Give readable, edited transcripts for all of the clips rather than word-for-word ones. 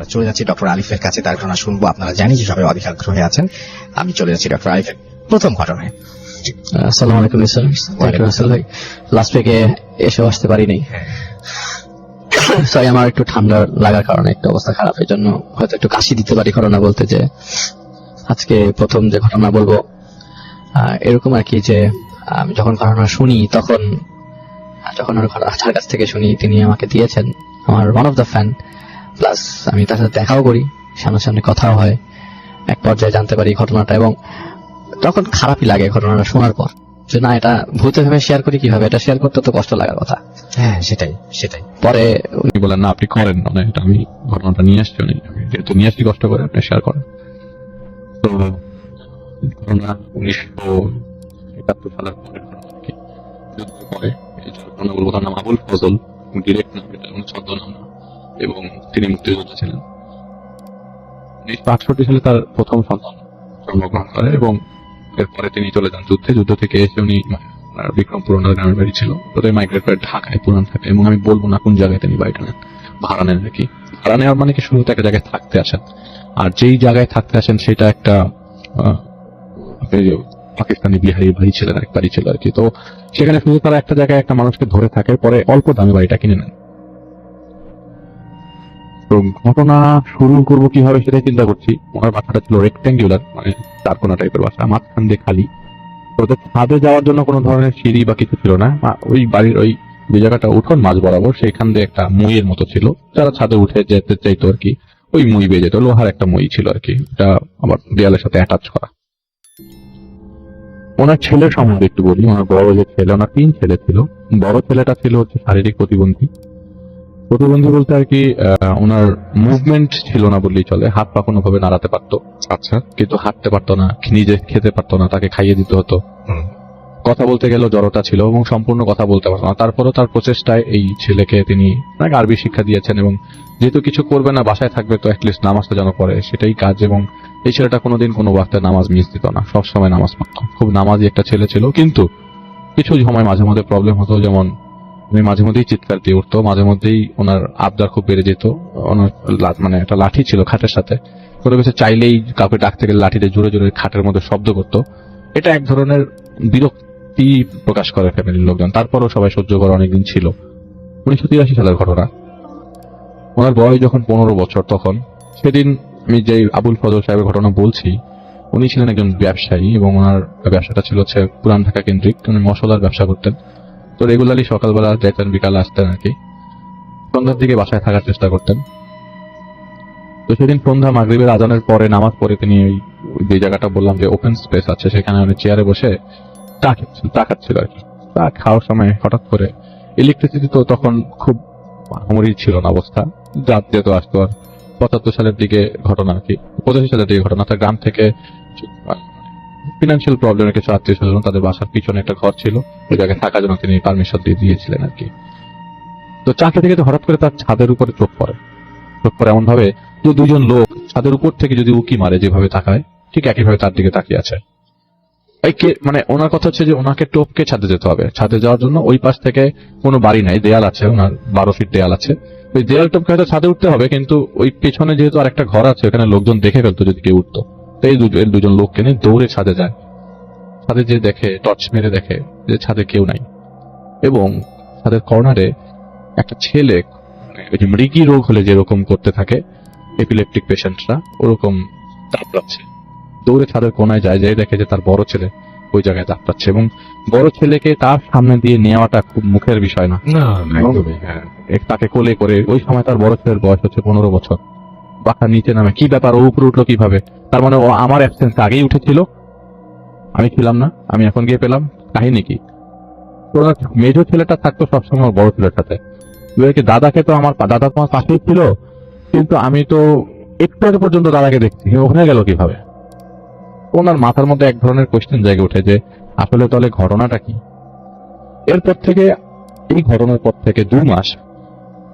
আমরা চলে যাচ্ছি ডক্টর আলিফের কাছে, তার ঘটনা শুনবো। আপনারা জানি যে সবাই অধিক আগ্রহে আছেন। আমি চলে যাচ্ছি ডক্টর আলিফের প্রথম ঘটনায়। আসসালামু আলাইকুম স্যার। রাসেল ভাই, লাস্ট উইকে এসে আসতে পারিনি। সরি, আমার একটু ঠান্ডা লাগার কারণে একটু অবস্থা খারাপ, এই জন্য হয়তো একটু কাশি দিতে পারি ঘটনা বলতে। যে আজকে প্রথম যে ঘটনা বলবো এরকম আর কি, যে আমি যখন ঘটনা শুনি তখন যখন তার কাছ থেকে শুনি, তিনি আমাকে দিয়েছেন, আমার one of the fan, plus আমি তার সাথে দেখাও করি, সামনাসামনি কথাও হয়। এক পর্যায়ে জানতে পারি ঘটনাটা, এবং তখন খারাপই লাগে ঘটনাটা শোনার পর, যে না, এটা ভূতে ভেবে শেয়ার করি, কিভাবে এটা শেয়ার করতে তো কষ্ট লাগার কথা। হ্যাঁ, সেটাই সেটাই। পরে উনি বলেন না, আপনি করেন, মানে এটা আমি ঘটনাটা নিয়ে আসছি, উনি যেহেতু নিয়ে আসছি কষ্ট করে, আপনি শেয়ার করেন। তো ঘটনা 1971 সালের পরে যুদ্ধের পরে এই ঘটনা বলবো। তার নাম আবুল ফজল, ডিরেক্ট নাম, এটা কোনো ছদ্মনাম না, এবং তিনি মুক্তিযোদ্ধা ছিলেন। 1968 সালে তার প্রথম সন্তান জন্মগ্রহণ করে, এবং এরপরে তিনি চলে যান যুদ্ধে। যুদ্ধ থেকে এসে উনি বিক্রমপুর ওনার গ্রামের বাড়ি ছিল, ওটাই মাইগ্রেট করে ঢাকায়, পুরান ঢাকায়। এবং আমি বলবো না কোন জায়গায় তিনি বাড়িটা নেন, ভাড়া নেন নাকি। ভাড়া নেওয়ার মানে কি, শুরুতে একটা জায়গায় থাকতে আসেন, আর যেই জায়গায় থাকতে আসেন সেটা একটা পাকিস্তানি বিহারি বাড়ি ছিল, এক বাড়ি ছিল আর কি। তো সেখানে শুধু তারা একটা জায়গায় একটা মানুষকে ধরে থাকে, পরে অল্প দামে বাড়িটা কিনে নেন। তো ঘটনা শুরু করবো কিভাবে সেটাই চিন্তা করছি। ওনার বাসাটা ছিল রেক্ট্যাঙ্গুলার, মানে চারকোনা টাইপের বাসা, মাঝখান দিয়ে খালি। ওদের ছাদে যাওয়ার জন্য কোনো ধরনের সিঁড়ি বা কিছু ছিল না। ওই বাড়ির ওই যে জায়গাটা উঠোন মাঝ বরাবর, সেইখান দিয়ে একটা মইয়ের মতো ছিল, যারা ছাদে উঠে যেতে চাইতো আর কি, ওই মই বেয়ে যেত। লোহার একটা মই ছিল আর কি, এটা আবার দেয়ালের সাথে অ্যাটাচ করা। ওনার ছেলের সম্বন্ধে একটু বলি। ওনার বড় যে ছেলে, ওনার 3 ছেলে ছিল। বড় ছেলেটা ছিল হচ্ছে শারীরিক প্রতিবন্ধী। প্রতিবন্ধী বলতে আর কি, ওনার মুভমেন্ট ছিল না বললেই চলে। হাত পা কোনো ভাবে নাড়াতে পারতো, আচ্ছা, কিন্তু হাঁটতে পারতো না, নিজে খেতে পারতো না, তাকে খাইয়ে দিতে হতো। কথা বলতে গেলেও জড়তা ছিল, এবং সম্পূর্ণ কথা বলতে পারতো না। তারপরেও তার প্রচেষ্টায় এই ছেলেকে তিনি আরবি শিক্ষা দিয়েছেন, এবং যেহেতু কিছু করবে না, বাসায় থাকবে, তো অ্যাটলিস্ট নামাজটা যেন পড়ে, সেটাই কাজ। এবং এই ছেলেটা কোনোদিন কোনো ওয়াক্তে নামাজ মিস দিত না, সবসময় নামাজ পড়তো। খুব নামাজি একটা ছেলে ছিল। কিন্তু কিছু সময় মাঝে মধ্যে প্রবলেম হতো, যেমন উনি মাঝে মধ্যেই চিৎকার দিয়ে উঠতো, মাঝে মধ্যেই ওনার আবদার খুব বেড়ে যেত। ওনার মানে একটা লাঠি ছিল খাটের সাথে, কোনো কিছু চাইলেই কাউকে ডাকতে গেলে লাঠিতে জোরে জোরে খাটের মধ্যে শব্দ করতো। এটা এক ধরনের বিরক্তি প্রকাশ করে ফ্যামিলির লোকজন। তারপরও সবাই সহ্য করে অনেকদিন ছিল। 1983 সালের ঘটনা। ওনার বয়স যখন 15 বছর, তখন সেদিন আমি যে আবুল ফজল সাহেবের ঘটনা বলছি, উনি ছিলেন একজন ব্যবসায়ী, এবং ওনার ব্যবসাটা ছিল হচ্ছে পুরান ঢাকা কেন্দ্রিক। উনি মশলার ব্যবসা করতেন। তো রেগুলারলি সকালবেলা যেতেন, বিকালে আসতেন আর কি। সন্ধ্যার দিকে বাসায় থাকার চেষ্টা করতেন। তো সেদিন সন্ধ্যা মাগরিবের আজানের পরে, নামাজ পড়ে, তিনি যে জায়গাটা বললাম যে ওপেন স্পেস আছে, সেখানে উনি চেয়ারে বসে চা খাচ্ছিল আর কি। চা খাওয়ার সময় হঠাৎ করে ইলেকট্রিসিটি তো তখন খুব হুমরি ছিল না অবস্থা, রাত যেহেতু আসতো। আর 75 সালের দিকে ঘটনা আর কি, 85 সালের দিকে ঘটনা। তার গ্রাম থেকে ফিনান্সিয়াল প্রবলেমের কিছু আত্মীয় স্বজন, তাদের বাসার পিছনে একটা ঘর ছিল, ওই জায়গায় থাকার জন্য তিনি পারমিশন দিয়ে দিয়েছিলেন আর কি। তো চা খেতে খেতে হঠাৎ করে তার ছাদের উপরে চোখ পড়ে এমন ভাবে যে 2জন লোক ছাদের উপর থেকে যদি উকি মারে যেভাবে তাকায়, ঠিক একইভাবে তার দিকে তাকিয়ে আছে। মানে ওনার কথা হচ্ছে যে ওনাকে টপকে ছাদে যেতে হবে। ছাদে যাওয়ার জন্য ওই পাশ থেকে কোনো বাড়ি নাই, দেয়াল আছে, ওনার 12 ফিট দেয়াল আছে। ওই দেয়াল টপকে হয়তো ছাদে উঠতে হবে, কিন্তু ওই পেছনে যেহেতু আর একটা ঘর আছে, ওখানে লোকজন দেখে ফেলতো যদি কেউ উঠতো। তো এই 2জন লোককে নিয়ে দৌড়ে ছাদে যায়। ছাদে যে দেখে, টর্চ মেরে দেখে যে ছাদে কেউ নাই, এবং ছাদের কর্নারে একটা ছেলে, ওই যে মৃগী রোগ হলে যেরকম করতে থাকে এপিলেপটিক পেশেন্টরা, ওরকম দাপড়াচ্ছে। দৌড়ে ছাদের কোনায় যায়, যে দেখে যে তার বড় ছেলে ওই জায়গায় দাপড়াচ্ছে, এবং বড় ছেলেকে তার সামনে দিয়ে নেওয়াটা খুব মুখের বিষয় না। তাকে কোলে করে, ওই সময় তার বড় ছেলের বয়স হচ্ছে 15 বছর। বাসা নিচে নামে, কি ব্যাপার, ও উপরে উঠলো কিভাবে? তার মানে ও আমার অ্যাবসেন্স আগেই উঠেছিল, আমি ছিলাম না, আমি এখন গিয়ে পেলাম, কাহিনী কি? মেজো ছেলেটা থাকতো সবসময় বড় ছেলের সাথে। দাদাকে তো আমার দাদা তোমার পাশেই ছিল, কিন্তু আমি তো একটু আগে পর্যন্ত দাদাকে দেখছি, ওখানে গেল কিভাবে? ওনার মাথার মধ্যে এক ধরনের কোয়েশ্চেন জায়গা উঠে যে আসলে তাহলে ঘটনাটা কি। এরপর থেকে, এই ঘটনার পর থেকে 2 মাস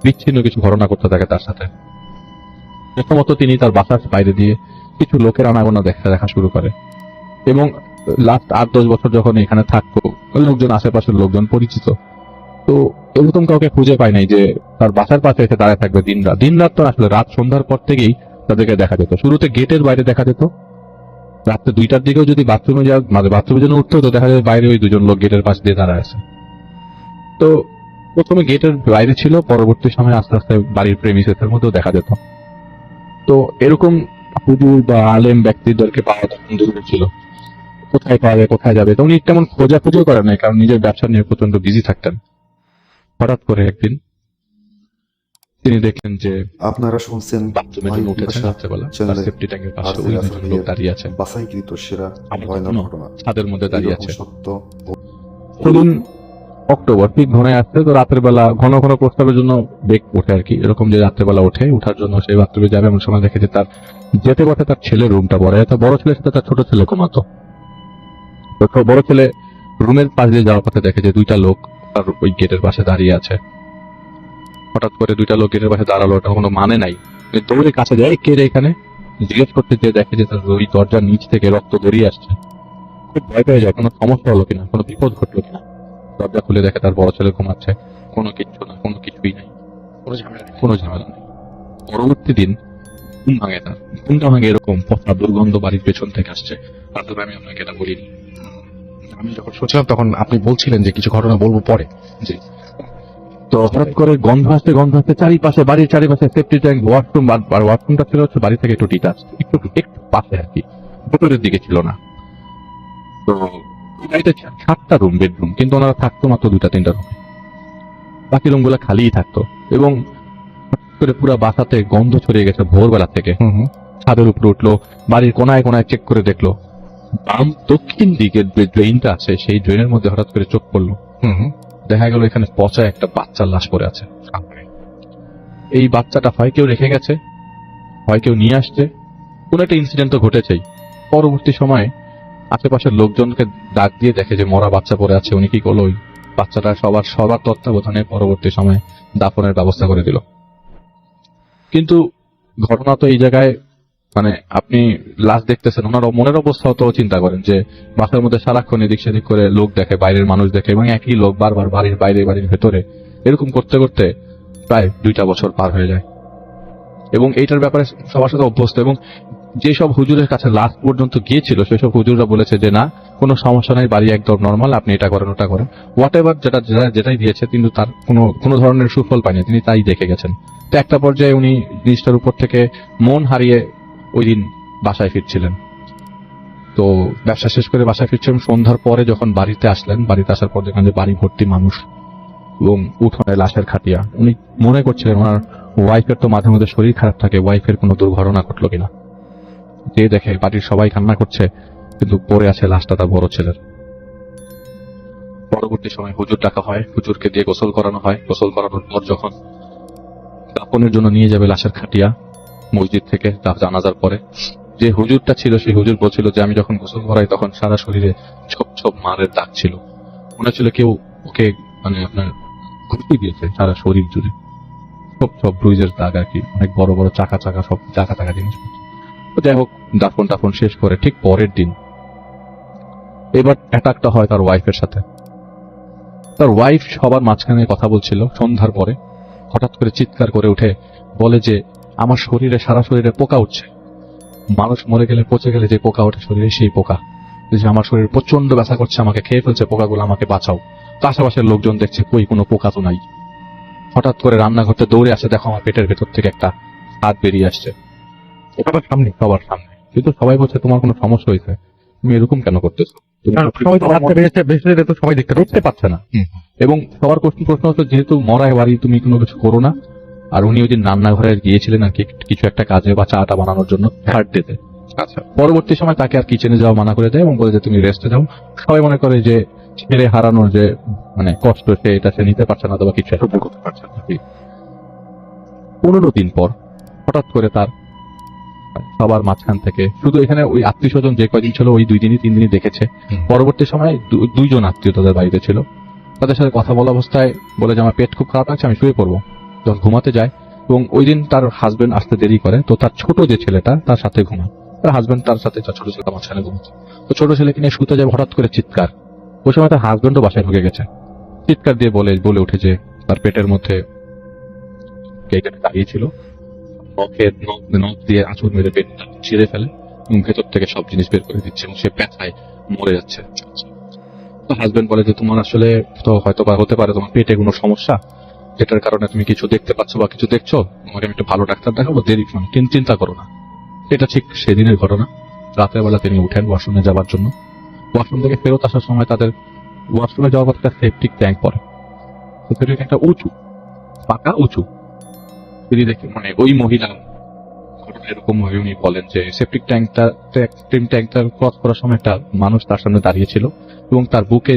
বিচ্ছিন্ন কিছু ঘটনা করতে থাকে তার সাথে। প্রথমত তিনি তার বাসার বাইরে দিয়ে কিছু লোকের আনাগোনা দেখা শুরু করে, এবং লাস্ট 8-10 বছর যখন এখানে থাকতো, লোকজন, আশেপাশের লোকজন, পরিচিত, তো এরকম কাউকে খুঁজে পায় নাই যে তার বাসার পাশে এসে দাঁড়ায় থাকবে দিনরাত। দিনরাত তো আসলে রাত সন্ধ্যার পর থেকেই তাদেরকে দেখা যেত। শুরুতে গেটের বাইরে দেখা যেত, রাত্রে 2টার দিকেও যদি বাথরুমে যাওয়া মানে বাথরুমের জন্য উঠতো তো দেখা যায় বাইরে ওই দুজন লোক গেটের পাশ দিয়ে দাঁড়ায় আছে। তো প্রথমে গেটের বাইরে ছিল, পরবর্তী সময় আস্তে আস্তে বাড়ির প্রেমিসেসের মধ্যেও দেখা যেত। তো এরকম হুজুর বা আলেম ব্যক্তিদেরকে পাওয়া তখন দূরে ছিল, কোথায় পাওয়া যায় কোথায় যাবে। তো উনি তেমন খোঁজাখুঁজিও করেন নাই, কারণ নিজের ব্যবসা নিয়ে প্রচন্ড বিজি থাকতেন। হঠাৎ করে একদিন তিনি দেখলেন যে আপনারা শুনছেন বাথরুমের জন্য উঠেছেন রাত্রেবেলা, তার সেফটি ট্যাঙ্কের পাশে ওই দুজন লোক দাঁড়িয়ে আছে, বাছাইকৃত সেরা আমার ভয়ানক কোনো ঘটনা। ছাদের মধ্যে দাঁড়িয়ে আছে। এরকম সত্য সেদিন অক্টোবর, ঠিক ঘনে আসছে। তো রাতের বেলা ঘন ঘন প্রস্তাবের জন্য বেগ ওঠে আর কি, এরকম যে রাত্রেবেলা ওঠে, ওঠার জন্য সেই বাথরুমে যাবে এমন সময় দেখে যে তার যেতে পথে তার ছেলের রুমটা পড়ে। তার বড় ছেলের সাথে তার ছোট ছেলে ঘুমাতো। তো বড় ছেলে রুমের পাশ দিয়ে যাওয়ার পথে দেখে যে 2টা লোক তার ওই গেটের পাশে দাঁড়িয়ে আছে। হঠাৎ করে 2টা লোক গেটের পাশে দাঁড়ালো, ওটা কোনো মানে নাই। দৌড়ে কাছে যায়, কে রে এখানে, জিজ্ঞেস করতে যেয়ে দেখে যে তার ওই দরজার নিচ থেকে রক্ত গড়িয়ে আসছে। খুব ভয় পেয়ে যায়, কোনো সমস্যা হলো কিনা, কোনো বিপদ ঘটলো কিনা। দরজা খুলে দেখে তার বড় ছেলে ঘুমাচ্ছে, কোনো কিচ্ছু না, কোনো কিছুই নাই, কোনো ঝামেলা নেই। পরবর্তী দিন ঘুম ভাঙে তার, ঘুমটা ভাঙে এরকম পচা দুর্গন্ধ বাড়ির পেছন থেকে আসছে। আর তবে আমি আপনাকে এটা বলিনি। আমি যখন শুনছিলাম তখন আপনি বলছিলেন যে কিছু ঘটনা বলবো পরে। জি। তো হঠাৎ করে গন্ধ আসতে চারিপাশে, বাড়ির চারিপাশে সেফটি ট্যাঙ্ক, ওয়াশরুম, আর ওয়াশরুমটা ছিল হচ্ছে বাড়ি থেকে একটু ডিটাচ, একটু পাশে আর কি, ভেতরের দিকে ছিল না। তো বাড়িতে 7টা রুম, বেডরুম, কিন্তু ওনারা থাকতো মাত্র 2-3টা রুমে, বাকি রুম গুলা খালিই থাকতো। এবং হঠাৎ করে পুরো বাসাতে গন্ধ ছড়িয়ে গেছে ভোরবেলা থেকে। ছাদের উপরে উঠলো, বাড়ির কোনায় কোনায় চেক করে দেখলো, বাম দক্ষিণ দিকের যে ড্রেনটা আছে সেই ড্রেনের মধ্যে হঠাৎ করে চোখ পড়লো। দেখা গেল এখানে পচা একটা বাচ্চার লাশ পড়ে আছে। এই বাচ্চাটা হয় কেউ রেখে গেছে, হয় কেউ নিয়ে আসছে, কোন একটা ইনসিডেন্ট তো ঘটেছেই। পরবর্তী সময়ে আশেপাশের লোকজনকে ডাক দিয়ে দেখে যে মরা বাচ্চা পড়ে আছে। উনি কি করলো, ওই বাচ্চাটা সবার তত্ত্বাবধানে পরবর্তী সময়ে দাফনের ব্যবস্থা করে দিল। কিন্তু ঘটনা তো এই জায়গায়, মানে আপনি লাশ দেখতেছেন, ওনার মনের অবস্থাও তো চিন্তা করেন যে বাসার মধ্যে সারাক্ষণ এদিক সেদিক করে লোক দেখে, বাইরের মানুষ দেখে, এবং একই লোক বারবার বাড়ির বাইরে বাড়ির ভেতরে, এরকম করতে করতে প্রায় 2টা বছর পার হয়ে যায়। এবং এইটার ব্যাপারে সবার সাথে অভ্যস্ত। এবং যেসব হুজুরের কাছে লাস্ট পর্যন্ত গিয়েছিল সেসব হুজুররা বলেছে যে না, কোনো সমস্যা নাই, বাড়ি একদম নর্মাল, আপনি এটা করেন ওটা করেন, হোয়াট এভার যেটাই দিয়েছে, কিন্তু তার কোনো ধরনের সুফল পায়নি, তিনি তাই দেখে গেছেন। তো একটা পর্যায়ে উনি জিনিসটার উপর থেকে মন হারিয়ে ওই দিন বাসায় ফিরছিলেন। তো ব্যবসা শেষ করে বাসায় ফিরছিলেন, সন্ধ্যার পরে যখন বাড়িতে আসলেন, বাড়িতে আসার পর দেখলেন যে বাড়ি ভর্তি মানুষ এবং উঠোনে লাশের খাটিয়া। উনি মনে করছিলেন ওনার ওয়াইফের তো মাঝে মধ্যে শরীর খারাপ থাকে, ওয়াইফের কোনো দুর্ঘটনা ঘটলো কিনা। যে দেখে বাড়ির সবাই কান্না করছে, কিন্তু পড়ে আছে লাশটা তার বড় ছেলের। পরবর্তী সময় হুজুর ডাকা হয়, হুজুরকে দিয়ে গোসল করানো হয়। গোসল করানোর পর যখন দাফনের জন্য নিয়ে যাবে লাশের খাটিয়া মসজিদ থেকে জানাজার পরে, যে হুজুরটা ছিল সেই হুজুর বলছিল যে আমি যখন গোসল করাই তখন সারা শরীরে ছোপ ছোপ মারের দাগ ছিল, মনে হচ্ছিল কেউ ওকে মানে আপনার ঘুষি দিয়েছে সারা শরীর জুড়ে, ছোপ ছোপ ব্রুইজের দাগ আর কি, অনেক বড় বড় চাকা সব চাকা জিনিস। তো যাই হোক, দাফন শেষ করে ঠিক পরের দিন এবার অ্যাটাকটা হয় তার ওয়াইফের সাথে। তার ওয়াইফ সবার মাঝখানে কথা বলছিল সন্ধ্যার পরে, হঠাৎ করে চিৎকার করে উঠে বলে যে আমার শরীরে, সারা শরীরে পোকা উঠছে, মানুষ মরে গেলে পচে গেলে যে পোকা ওঠে শরীরে সেই পোকা, যে আমার শরীর প্রচন্ড ব্যথা করছে, আমাকে খেয়ে ফেলছে পোকাগুলো, আমাকে বাঁচাও। তো আশেপাশের লোকজন দেখছে কই কোনো পোকা তো নাই। হঠাৎ করে রান্নাঘরতে দৌড়ে আসে, দেখো আমার পেটের ভেতর থেকে একটা হাত বেরিয়ে আসছে সবার সামনে। কিন্তু সবাই বলছে তোমার কোনো সমস্যা হয়েছে, তুমি এরকম কেন করতেছো, সবাই দেখতে পাচ্ছে না। এবং সবার প্রশ্ন হচ্ছে যেহেতু মরায় বাড়ি, তুমি কোনো কিছু করো না। আর উনি ওই দিন রান্নাঘরে গিয়েছিলেন আর কি কিছু একটা কাজে বা চাটা বানানোর জন্য, থার্ড ডেতে। আচ্ছা, পরবর্তী সময় তাকে আর কিচেনে যাওয়া মানা করে দেয় এবং বলে যে তুমি রেস্টে যাও। সবাই মনে করে যে ছেলে হারানোর যে মানে কষ্ট সে নিতে পারছে না, অথবা কিছু একটা করতে পারছে না। 15 দিন পর হঠাৎ করে তার সবার মাঝখান থেকে, শুধু এখানে ওই আত্মীয় স্বজন যে কয়দিন ছিল ওই 2 দিনই 3 দিনই দেখেছে। পরবর্তী সময় 2জন আত্মীয় তাদের বাড়িতে ছিল, তাদের সাথে কথা বলা অবস্থায় বলে যে আমার পেট খুব খারাপ লাগছে, আমি শুয়ে পড়বো। যখন ঘুমাতে যায়, এবং ওই দিন তার হাজবেন্ড আসতে দেরি করে, তো তার ছোট যে ছেলেটা তার সাথে ঘুমায়, তার হাজবেন্ড তার সাথে ছোট ছেলেটা মাঝখানে ঘুমাচ্ছে। তো ছোট ছেলেকে নিয়ে শুতে যাবে, হঠাৎ করে চিৎকার। ওই সময় তার হাজবেন্ডও বাসায় ঢুকে গেছে। চিৎকার দিয়ে বলে উঠে যে তার পেটের মধ্যে কে এখানে দাঁড়িয়েছিল, নখ দিয়ে আঁচড় মেরে পেটটা ছিঁড়ে ফেলে এবং ভেতর থেকে সব জিনিস বের করে দিচ্ছে এবং সে ব্যথায় মরে যাচ্ছে। তো হাজবেন্ড বলে যে তোমার আসলে তো হয়তো বা হতে পারে তোমার পেটে কোনো সমস্যা, যেটার কারণে তুমি কিছু দেখতে পাচ্ছ বা কিছু দেখছো, তোমাকে আমি একটু ভালো ডাক্তার দেখাবো, দেরি কিন্তু চিন্তা করো না। এটা ঠিক সেদিনের ঘটনা। রাতের বেলা তিনি উঠেন ওয়াশরুমে যাবার জন্য। ওয়াশরুম থেকে ফেরত আসার সময় তাদের ওয়াশরুমে যাওয়ার পর একটা সেপটিক ট্যাঙ্ক পড়ে। সেপটিক ট্যাঙ্কটা উঁচু, পাকা উঁচু। তিনি দেখে মানে ওই মহিলা ঘটনা এরকম ভাবে উনি বলেন যে সেপটিক ট্যাঙ্কটা ক্রস করার সময় একটা মানুষ তার সামনে দাঁড়িয়েছিল এবং তার বুকে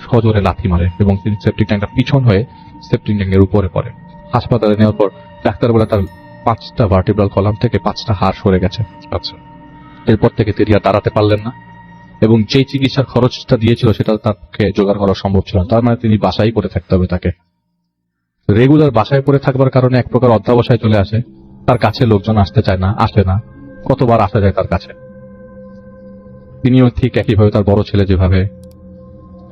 সজোরে লাথি মারে এবং তিনি সেপটিক ট্যাঙ্কটা পিছন হয়ে সেপটিক ট্যাঙ্কের উপরে পড়ে। হাসপাতালে নেওয়ার পর ডাক্তার বলে তার 5টা ভার্টিব্রাল কলাম থেকে 5টা হাড় সরে গেছে। আচ্ছা, এরপর থেকে তিনি আর দাঁড়াতে পারলেন না এবং যেই চিকিৎসার খরচটা দিয়েছিল সেটা তাকে জোগাড় করা সম্ভব ছিল না। তার মানে তিনি বাসায় পড়ে থাকতে হবে তাকে। রেগুলার বাসায় পড়ে থাকবার কারণে এক প্রকার অধ্যাবসায় চলে আসে। তার কাছে লোকজন আসতে চায় না, আসে না। কতবার আসা যায় তার কাছে। তিনিও ঠিক একইভাবে তার বড় ছেলে যেভাবে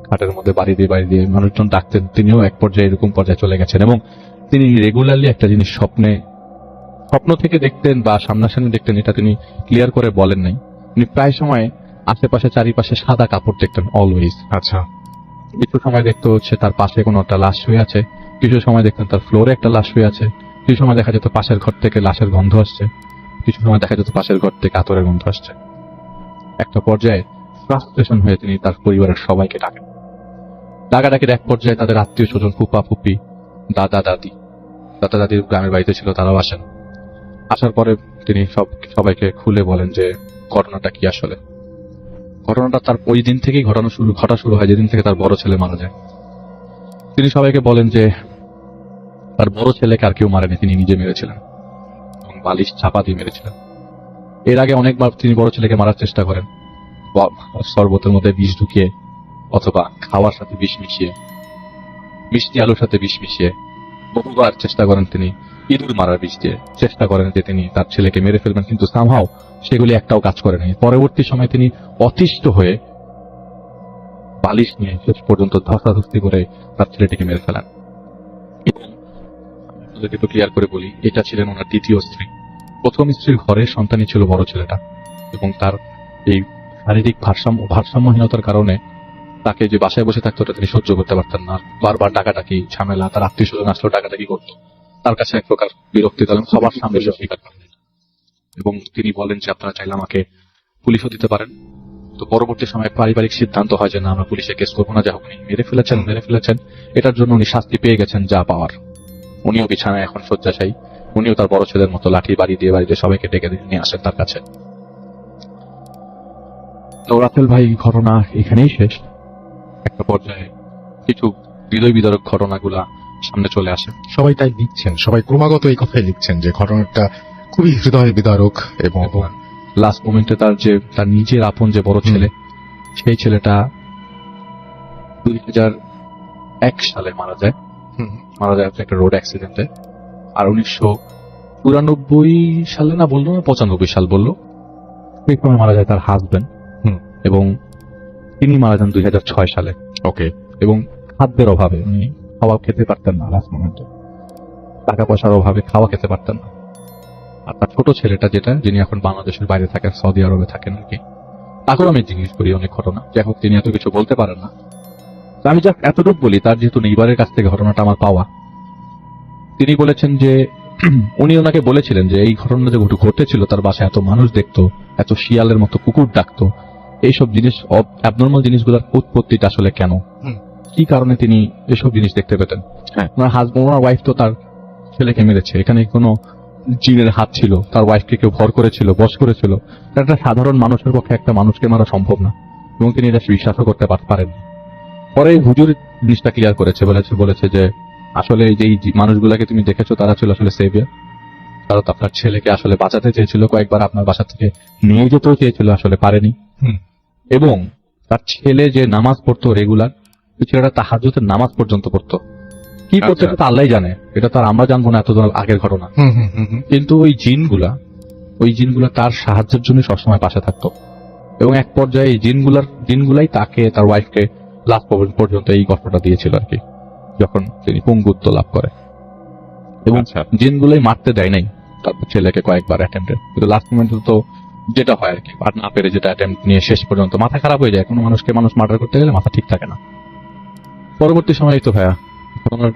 খাটের মধ্যে বাড়ি দিয়ে মানুষজন ডাকতেন, তিনিও এক পর্যায়ে এরকম পর্যায়ে চলে গেছেন এবং তিনি রেগুলারলি একটা জিনিস স্বপ্ন থেকে দেখতেন বা সামনাসামনি দেখতেন, এটা তিনি ক্লিয়ার করে বলেন নাই। তিনি প্রায় সময় আশেপাশে চারিপাশে সাদা কাপড় দেখতেন অলওয়েজ। আচ্ছা, কিছু সময় দেখতে হচ্ছে তার পাশে কোনো একটা লাশ শুয়ে আছে, কিছু সময় দেখতেন তার ফ্লোরে একটা লাশ শুয়ে আছে, কিছু সময় দেখা যেত পাশের ঘর থেকে লাশের গন্ধ আসছে, কিছু সময় দেখা যেত পাশের ঘর থেকে আতরের গন্ধ আসছে। একটা পর্যায়ে ফ্রাস্ট্রেশন হয়ে তিনি তার পরিবারের সবাইকে ডাকেন। ডাকাডাকির এক পর্যায়ে তাদের আত্মীয় স্বজন, ফুপা ফুপি, দাদা দাদির গ্রামের বাড়িতে ছিল, তারাও আসেন। আসার পরে তিনি সবাইকে খুলে বলেন যে ঘটনাটা কি। আসলে ঘটনাটা তার ওই দিন থেকেই ঘটা শুরু হয় যেদিন থেকে তার বড় ছেলে মারা যায়। তিনি সবাইকে বলেন যে তার বড় ছেলেকে আর কেউ মারেনি, তিনি নিজে মেরেছিলেন এবং বালিশ চাপা দিয়ে মেরেছিলেন। এর আগে অনেকবার তিনি বড় ছেলেকে মারার চেষ্টা করেন, শরবতের মধ্যে বিষ ঢুকিয়ে অথবা খাওয়ার সাথে বিষ মিশিয়ে, মিষ্টি আলুর সাথে বিষ মিশিয়ে। বহুবার চেষ্টা করেন তিনি ইঁদুর মারার বিষ দিয়ে, চেষ্টা করেন যে তিনি তার ছেলেকে মেরে ফেলবেন, কিন্তু সামহাও সেগুলি একটাও কাজ করেনি। পরবর্তী সময় তিনি অতিষ্ঠ হয়ে বালিশ নিয়ে শেষ পর্যন্ত ধস্তাধস্তি করে তার ছেলেটিকে মেরে ফেলেন। এবং আপনাদেরকে একটু ক্লিয়ার করে বলি, এটা ছিলেন ওনার দ্বিতীয় স্ত্রী। প্রথম স্ত্রীর ঘরের সন্তানই ছিল বড় ছেলেটা এবং তার এই শারীরিক ভারসাম্যহীনতার কারণে তাকে যে বাসায় বসে থাকতো ওটা তিনি সহ্য করতে পারতেন না। বারবার ডাকাডাকি, ঝামেলা, তার আত্মীয় স্বজন আসলেও ডাকাডাকি করতো। তার কাছে এক প্রকার বিরক্তি দিলেন, সবার সামনে স্বীকার করেন এবং তিনি বলেন যে আপনারা চাইলে আমাকে পুলিশও দিতে পারেন। তো পরবর্তী সময় পারিবারিক সিদ্ধান্ত হয় যে না, আমরা পুলিশে কেস করবো না, যা হোক উনি মেরে ফেলেছেন, এটার জন্য উনি শাস্তি পেয়ে গেছেন যা পাওয়ার। উনিও বিছানায় এখন শয্যাশায়ী, উনিও তার বড় ছেলের মতো লাঠি বাড়ি দিয়ে সবাইকে ডেকে নিয়ে আসেন তার কাছে। তো রাফেল ভাই, ঘটনা এখানেই শেষ। একটা পর্যায়ে কিছু হৃদয় বিদারক ঘটনাগুলা সামনে চলে আসে। সবাই তাই লিখছেন, সবাই ক্রমাগত এই কথাই লিখছেন যে ঘটনাটা খুবই হৃদয় বিদারক এবং লাস্ট মোমেন্টে তার নিজের আপন যে বড় ছেলে, সেই ছেলেটা 2001 সালে মারা যায় একটা রোড অ্যাক্সিডেন্টে। আর 1994 সালে না বললো না 95 সাল বললো, সেই সময় মারা যায় তার হাজবেন্ড এবং তিনি মারা যান 2006 সালে। ওকে, এবং খাদ্যের অভাবে উনি খাওয়া খেতে পারতেন না, লাস্ট মোমেন্টে টাকা পয়সার অভাবে খাওয়া খেতে পারতেন না। আর তার ছোট ছেলেটা যিনি এখন বাংলাদেশের বাইরে থাকেন, সৌদি আরবে থাকেন আর কি, তাকেও আমি জিজ্ঞেস করি অনেক ঘটনা, যে এখন তিনি এত কিছু বলতে পারেন না। আমি যা এতটুকু বলি, তার যেহেতু নেইবারের কাছ থেকে ঘটনাটা আমার পাওয়া, তিনি বলেছেন যে উনি ওনাকে বলেছিলেন যে এই ঘটনা যে ঘটেছিল তার বাসায় এত মানুষ দেখতো, এত শিয়ালের মতো কুকুর ডাকতো, এইসব জিনিস অ্যাবনর্মাল জিনিসগুলোর উৎপত্তিটা আসলে কেন, কি কারণে তিনি এসব জিনিস দেখতে পেতেন। ওনার হাজবেন্ড, ওনার ওয়াইফ তো তার ছেলেকে মেরেছে, এখানে কোনো জিনের হাত ছিল, তার ওয়াইফকে কেউ ভর করেছিল, বশ করেছিল। একটা সাধারণ মানুষের পক্ষে একটা মানুষকে মারা সম্ভব না এবং তিনি এটা বিশ্বাসও করতে পারেন। পরে হুজুর জিনিসটা ক্লিয়ার করেছে, বলেছে যে আসলে যেই মানুষগুলাকে তুমি দেখেছো তারা ছিল আসলে সেভিয়ার। তারা তো আপনার ছেলেকে আসলে বাঁচাতে চেয়েছিল, কয়েকবার আপনার বাসা থেকে নিয়ে যেতেও চেয়েছিল, আসলে পারেনি। এবং তার ছেলে যে নামাজ পড়তো রেগুলার, ওই ছেলেটা তাহাজ্জুদের নামাজ পর্যন্ত পড়তো। কি করতে তা আল্লাহ জানে, এটা তো আর আমরা জানবো না, এত আগের ঘটনা। কিন্তু ওই জিনগুলা তার সাহায্যের জন্য সবসময় পাশে থাকতো এবং এক পর্যায়ে এই জিনগুলাই তাকে, তার ওয়াইফকে লাস্ট পর্যন্ত এই গল্পটা দিয়েছিল আর কি, যখন তিনি পঙ্গুত্ব লাভ করে এবং জিনগুলোই মারতে দেয় নাই, তারপর ছেলেকে কয়েকবার অ্যাটেম্পটেড, কিন্তু লাস্ট মোমেন্টে তো যেটা হয় আর কি, আর না পেরে যেটা অ্যাটেম্প্ট নিয়ে শেষ পর্যন্ত মাথা খারাপ হয়ে যায়। কোনো মানুষকে মানুষ মার্ডার করতে গেলে মাথা ঠিক থাকে না। পরবর্তী সময় তো ভাইয়া ঘটনার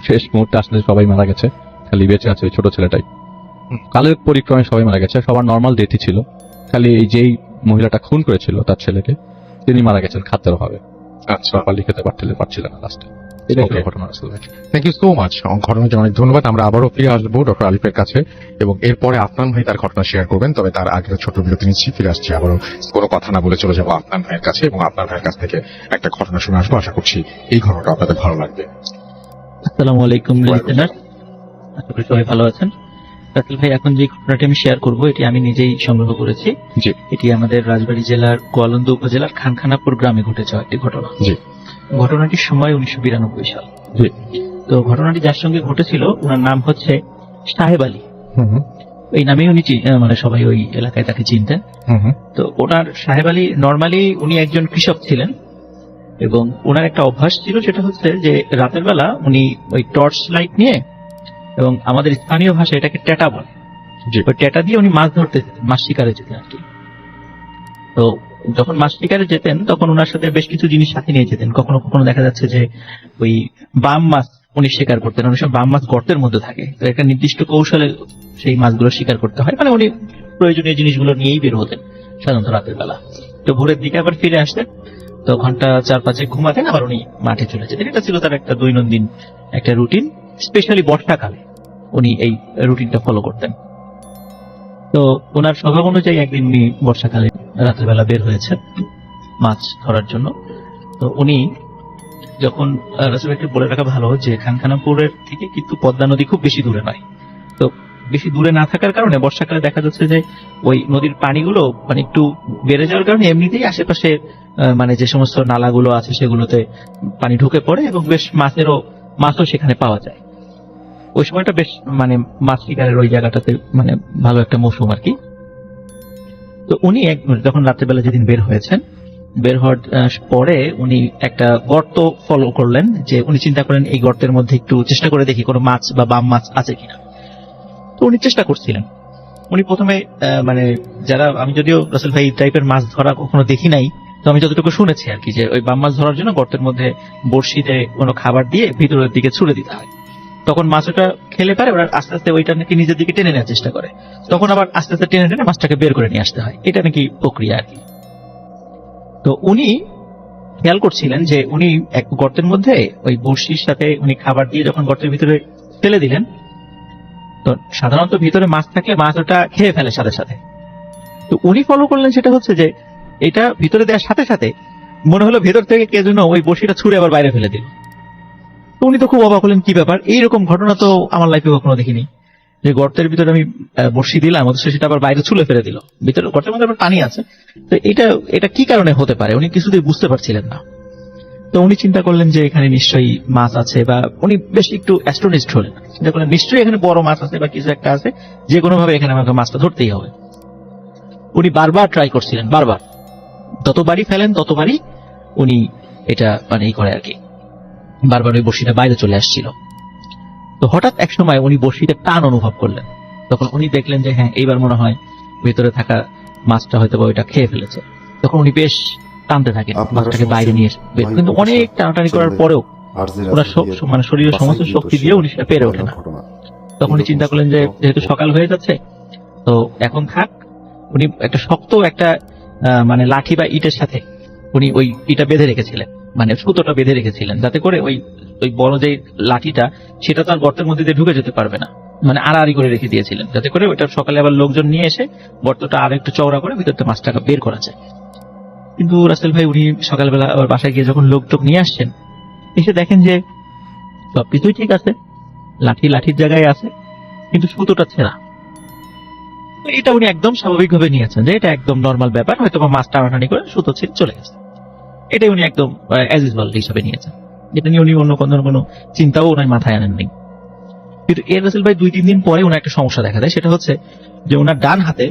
শেষ মুহূর্তে আসলে সবাই মারা গেছে, খালি বেঁচে আছে ওই ছোট ছেলেটাই। কালের পরিক্রমে সবাই মারা গেছে, সবার নর্মাল ডেথই ছিল, খালি এই যেই মহিলাটা খুন করেছিল তার ছেলেকে, তিনি মারা গেছেন খাদ্যের অভাবে। আচ্ছা, প্রপারলি খেতে পারছিলেন না লাস্টে। এটাই ছিল Okay. ঘটনা আসলে। Thank you so much. ঘটনার জন্য অনেক ধন্যবাদ। আমরা আবারও ফিরে আসবো ডক্টর আলিফের কাছে এবং এরপরে আফনান ভাই তার ঘটনা শেয়ার করবেন। তবে তার আগে ছোট বিরতি নিচ্ছি, ফিরে আসছি আবারও। কোনো কথা না বলে চলে যাবো আফনান ভাইয়ের কাছে এবং আফনান ভাইয়ের কাছ থেকে একটা ঘটনা শুনে আসবো। আশা করছি এই ঘটনাটা আপনাদের ভালো লাগবে। আসসালামু আলাইকুম লিসেনার, আশা করি সবাই ভালো আছেন। রাসেল ভাই, এখন যে ঘটনাটি আমি শেয়ার করব এটি আমি নিজেই সংগ্রহ করেছি। জি। এটি আমাদের রাজবাড়ী জেলার গোয়ালন্দ উপজেলার খানখানাপুর গ্রামে ঘটে যাওয়া একটি ঘটনা। জি। ঘটনাটির সময় 1992 সাল। জি। তো ঘটনাটি যার সঙ্গে ঘটেছিল ওনার নাম হচ্ছে সাহেব আলী। হুম এই নামেই উনি মানে সবাই ওই এলাকায় তাকে চিনতেন। হুম তো ওনার সাহেব আলী নর্মালি উনি একজন কৃষক ছিলেন এবং ওনার একটা অভ্যাস ছিল, সেটা হচ্ছে যে রাতের বেলা উনি ওই টর্চ লাইট নিয়ে, এবং আমাদের স্থানীয় ভাষায় এটাকে টেটা বলে, জি। ওই টেটা দিয়ে উনি মাছ ধরতে যেতেন, মাছ শিকারে যেতেন আর কি। তো যখন মাছ শিকারে যেতেন তখন ওনার সাথে বেশ কিছু জিনিস সাথে নিয়ে যেতেন। কখনো কখনো দেখা যাচ্ছে যে ওই বাম মাছ উনি শিকার করতেন। অনেক সময় বাম মাছ গর্তের মধ্যে থাকে, তো একটা নির্দিষ্ট কৌশলে সেই মাছগুলো শিকার করতে হয়, মানে উনি প্রয়োজনীয় জিনিসগুলো নিয়েই বের হতেন সাধারণত রাতের বেলা। তো ভোরের দিকে আবার ফিরে আসতেন, তো ঘন্টা 4-5 ঘুমাতেন, আবার উনি মাঠে চলে যেতেন। এটা ছিল তার একটা দৈনন্দিন একটা রুটিন। স্পেশালি বর্ষাকালে উনি এই রুটিনটা ফলো করতেন। তো ওনার স্বভাব অনুযায়ী একদিন উনি বর্ষাকালে রাতের বেলা বের হয়েছেন মাছ ধরার জন্য। তো উনি যখন রাসূল একটু বলে রাখা ভালো যে খানখানাপুরের থেকে কিন্তু পদ্মা নদী খুব বেশি দূরে নয়। তো বেশি দূরে না থাকার কারণে বর্ষাকালে দেখা যাচ্ছে যে ওই নদীর পানিগুলো মানে একটু বেড়ে যাওয়ার কারণে এমনিতেই আশেপাশে মানে যে সমস্ত নালাগুলো আছে সেগুলোতে পানি ঢুকে পড়ে এবং বেশ মাছও সেখানে পাওয়া যায়। ওই সময়টা বেশ মানে মাছ শিকারের ওই জায়গাটাতে মানে ভালো একটা মৌসুম আর কি। তো উনি যখন রাত্রেবেলা যেদিন বের হয়েছেন, বের হওয়ার পরে উনি একটা গর্ত ফলো করলেন, যে উনি চিন্তা করেন এই গর্তের মধ্যে একটু চেষ্টা করে দেখি কোনো মাছ বা বাম মাছ আছে কিনা। তো উনি চেষ্টা করছিলেন। উনি প্রথমে মানে যারা, আমি যদিও রাসেল ভাই এই টাইপের মাছ ধরা কখনো দেখি নাই, তো আমি যতটুকু শুনেছি আর কি, যে ওই বাম মাছ ধরার জন্য গর্তের মধ্যে বড়শিতে কোনো খাবার দিয়ে ভিতরের দিকে ছুড়ে দিতে হয়। তখন মাছ ওটা খেলে পারে, ওরা আস্তে আস্তে ওইটা নাকি নিজের দিকে টেনে নেওয়ার চেষ্টা করে, তখন আবার আস্তে আস্তে টেনে টেনে মাছটাকে বের করে নিয়ে আসতে হয়। এটা নাকি প্রক্রিয়া আর কি। তো উনি খেয়াল করছিলেন যে উনি এক গর্তের মধ্যে ওই বড়শির সাথে উনি খাবার দিয়ে যখন গর্তের ভিতরে ফেলে দিলেন, তো সাধারণত ভিতরে মাছ থাকলে মাছ ওটা খেয়ে ফেলে সাথে সাথে। তো উনি ফলো করলেন সেটা হচ্ছে যে এটা ভিতরে দেওয়ার সাথে সাথে মনে হলো ভেতর থেকে কে যেন ওই বড়শিটা ছুঁড়ে আবার বাইরে ফেলে দিল। তো উনি তো খুব অবাক হলেন, কি ব্যাপার, এইরকম ঘটনা তো আমার লাইফে কখনো দেখিনি, যে গর্তের ভিতরে আমি বড়শি দিলাম অথচ সেটা আবার বাইরে ছুলে ফেলে দিল, ভিতরে গর্তের মধ্যে আবার পানি আছে। তো এটা কি কারণে হতে পারে উনি কিছুতেই বুঝতে পারছিলেন না। তো উনি চিন্তা করলেন যে এখানে নিশ্চয়ই মাছ আছে, বা উনি বেশ একটু অ্যাস্ট্রোনিস্ট হলেন, চিন্তা করলেন নিশ্চয়ই এখানে বড় মাছ আছে বা কিছু একটা আছে, যে কোনো ভাবে এখানে আমাকে মাছটা ধরতেই হবে। উনি বারবার ট্রাই করছিলেন, বারবার যতবারই ফেলেন ততবারই উনি এটা মানে ই করে আর কি, বারবার ওই বড়শিটা বাইরে চলে আসছিল। তো হঠাৎ এক সময় উনি বড়শিতে টান অনুভব করলেন, তখন উনি দেখলেন যে হ্যাঁ এইবার মনে হয় ভিতরে থাকা মাছটা হয়তো বা ওইটা খেয়ে ফেলেছে। তখন উনি বেশ টানতে থাকেন মাছটাকে বাইরে নিয়ে এসে, কিন্তু অনেক টানাটানি করার পরেও ওনার মানে শরীরের সমস্ত শক্তি দিয়ে উনি সেটা পেরে ওঠে না। তখন উনি চিন্তা করলেন যে যেহেতু সকাল হয়ে যাচ্ছে তো এখন থাক। উনি একটা শক্ত একটা মানে লাঠি বা ইটের সাথে উনি ওই ইটা বেঁধে রেখেছিলেন, মানে সুতোটা বেঁধে রেখেছিলেন, যাতে করে ওই বড় যে লাঠিটা সেটা তো আর গর্তের মধ্যে দিয়ে ঢুকে যেতে পারবে না, মানে আড়াআড়ি করে রেখে দিয়েছিলেন, যাতে করে ওইটা সকালে আবার লোকজন নিয়ে এসে গর্তটা আর একটু চওড়া করে ভিতরতে মাছটাকে বের করা যায়। কিন্তু রাসেল ভাই উনি সকালবেলা আবার বাসায় গিয়ে যখন লোক নিয়ে আসছেন, এসে দেখেন যে সবকিছুই ঠিক আছে, লাঠির জায়গায় আছে, কিন্তু সুতোটা ছেঁড়া। এটা উনি একদম স্বাভাবিকভাবে নিয়েছেন যে এটা একদম নর্মাল ব্যাপার, হয়তো বা মাছ টানাটানি করে সুতো ছিঁড়ে চলে গেছে। এটাই উনি একদম অ্যাজ ইউজুয়াল হিসাবে নিয়েছেন, যেটা নিয়ে উনি অন্য কোনো চিন্তাও ওনার মাথায় আনেননি। কিন্তু এর রাসেল ভাই 2-3 দিন পরে ওনার একটা সমস্যা দেখা যায়, সেটা হচ্ছে যে ওনার ডান হাতে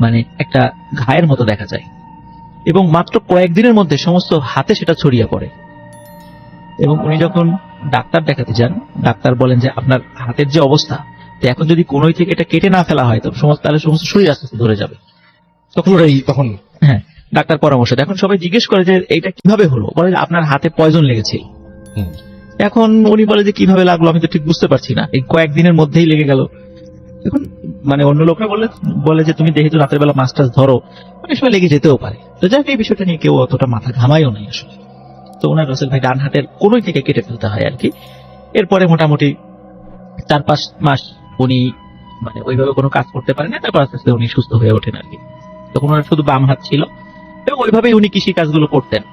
মানে একটা ঘায়ের মতো দেখা যায়। এবং মাত্র কয়েকদিনের মধ্যে সমস্ত হাতে সেটা ছড়িয়ে পড়ে। এবং উনি যখন ডাক্তার দেখাতে যান, ডাক্তার বলেন যে আপনার হাতের যে অবস্থা, তো এখন যদি কোনোই থেকে এটা কেটে না ফেলা হয় তো তাহলে সমস্ত শরীর আস্তে আস্তে ধরে যাবে। তখন হ্যাঁ, ডাক্তার পরামর্শ দেয়। এখন সবাই জিজ্ঞেস করে যে এইটা কিভাবে হলো, বলে যে আপনার হাতে পয়জন লেগেছিল। হুম। এখন উনি বলে যে কিভাবে লাগলো আমি তো ঠিক বুঝতে পারছি না, এই কয়েকদিনের মধ্যেই লেগে গেল। এখন মানে অন্য লোকরা বলে যে তুমি যেহেতু রাতের বেলা মাছ টাছ ধরো, অনেক সময় লেগে যেতেও পারে। তো যাক, এই বিষয়টা নিয়ে কেউ অতটা মাথা ঘামায়ও নাই আসলে। তো ওনার রাসেল ভাই ডান হাতের কোনোই থেকে কেটে ফেলতে হয় আর কি। এরপরে মোটামুটি 4-5 মাস উনি মানে ওইভাবে কোনো কাজ করতে পারেন না, তারপর আস্তে আস্তে উনি সুস্থ হয়ে ওঠেন আর কি। তখন ওনার শুধু বাম হাত ছিল এবং ওইভাবেই উনি কৃষি কাজগুলো করতেন।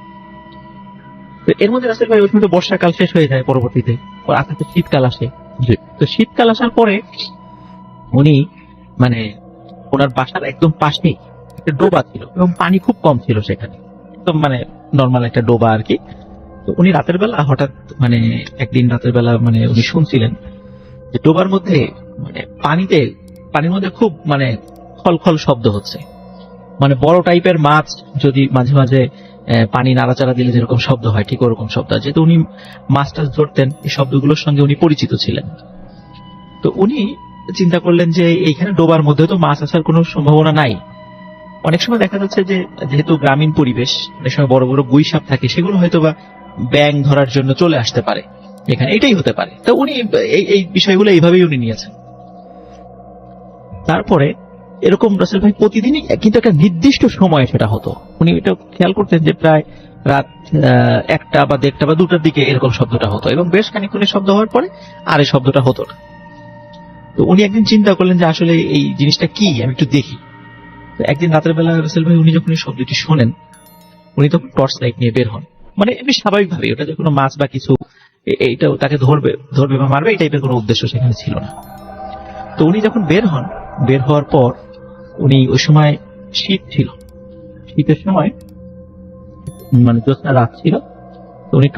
তো এর মধ্যে রাসেল ভাই ওই সময় তো বর্ষাকাল শেষ হয়ে যায়, পরবর্তীতে আস্তে আস্তে শীতকাল আসে। জি। তো শীতকাল আসার পরে উনি মানে ওনার বাসার একদম পাশেই একটা ডোবা ছিল এবং পানি খুব কম ছিল সেখানে, একদম মানে নর্মাল একটা ডোবা আর কি। তো উনি রাতের বেলা হঠাৎ মানে একদিন রাতের বেলা মানে উনি শুনছিলেন যে ডোবার মধ্যে মানে পানির মধ্যে খুব মানে খলখল শব্দ হচ্ছে, মানে বড় টাইপের মাছ যদি মাঝে মাঝে পানি নাড়াচাড়া দিলে যেরকম শব্দ হয় ঠিক ওরকম শব্দ। যেহেতু উনি মাছ টাছ ধরতেন, এই শব্দগুলোর সঙ্গে উনি পরিচিত ছিলেন। তো উনি চিন্তা করলেন যে এইখানে ডোবার মধ্যে তো মাছ আসার কোনো সম্ভাবনা নাই। অনেক সময় দেখা যাচ্ছে যে যেহেতু গ্রামীণ পরিবেশ, অনেক সময় বড় বড় গুই সাপ থাকে, সেগুলো হয়তো বা ব্যাং ধরার জন্য চলে আসতে পারে এখানে, এটাই হতে পারে। তো উনি এই বিষয়গুলো এইভাবেই উনি নিয়েছেন। তারপরে এরকম রাসেল ভাই প্রতিদিনই কিন্তু একটা নির্দিষ্ট সময় সেটা হতো। উনি এটা খেয়াল করতেন যে প্রায় রাত 1টা বা 1:30 বা 2টার দিকে এরকম শব্দটা হতো এবং বেশ খানিকক্ষণের শব্দ হওয়ার পরে আর এই শব্দটা হতো না। তো উনি একদিন চিন্তা করলেন যে আসলে এই জিনিসটা কি, আমি একটু দেখি। তো একদিন রাতের বেলা রাসেল ভাই উনি যখন এই শব্দটি শোনেন, উনি তখন টর্চ লাইট নিয়ে বের হন। মানে এমনি স্বাভাবিকভাবে, ওটা যে কোনো মাছ বা কিছু এইটা তাকে ধরবে বা মারবে এই টাইপের কোনো উদ্দেশ্য সেখানে ছিল না। তো উনি যখন বের হন, বের হওয়ার পর উনি ওই সময় শীত ছিল, শীতের সময় মানে জ্যোৎস্না রাত ছিল। তো উনি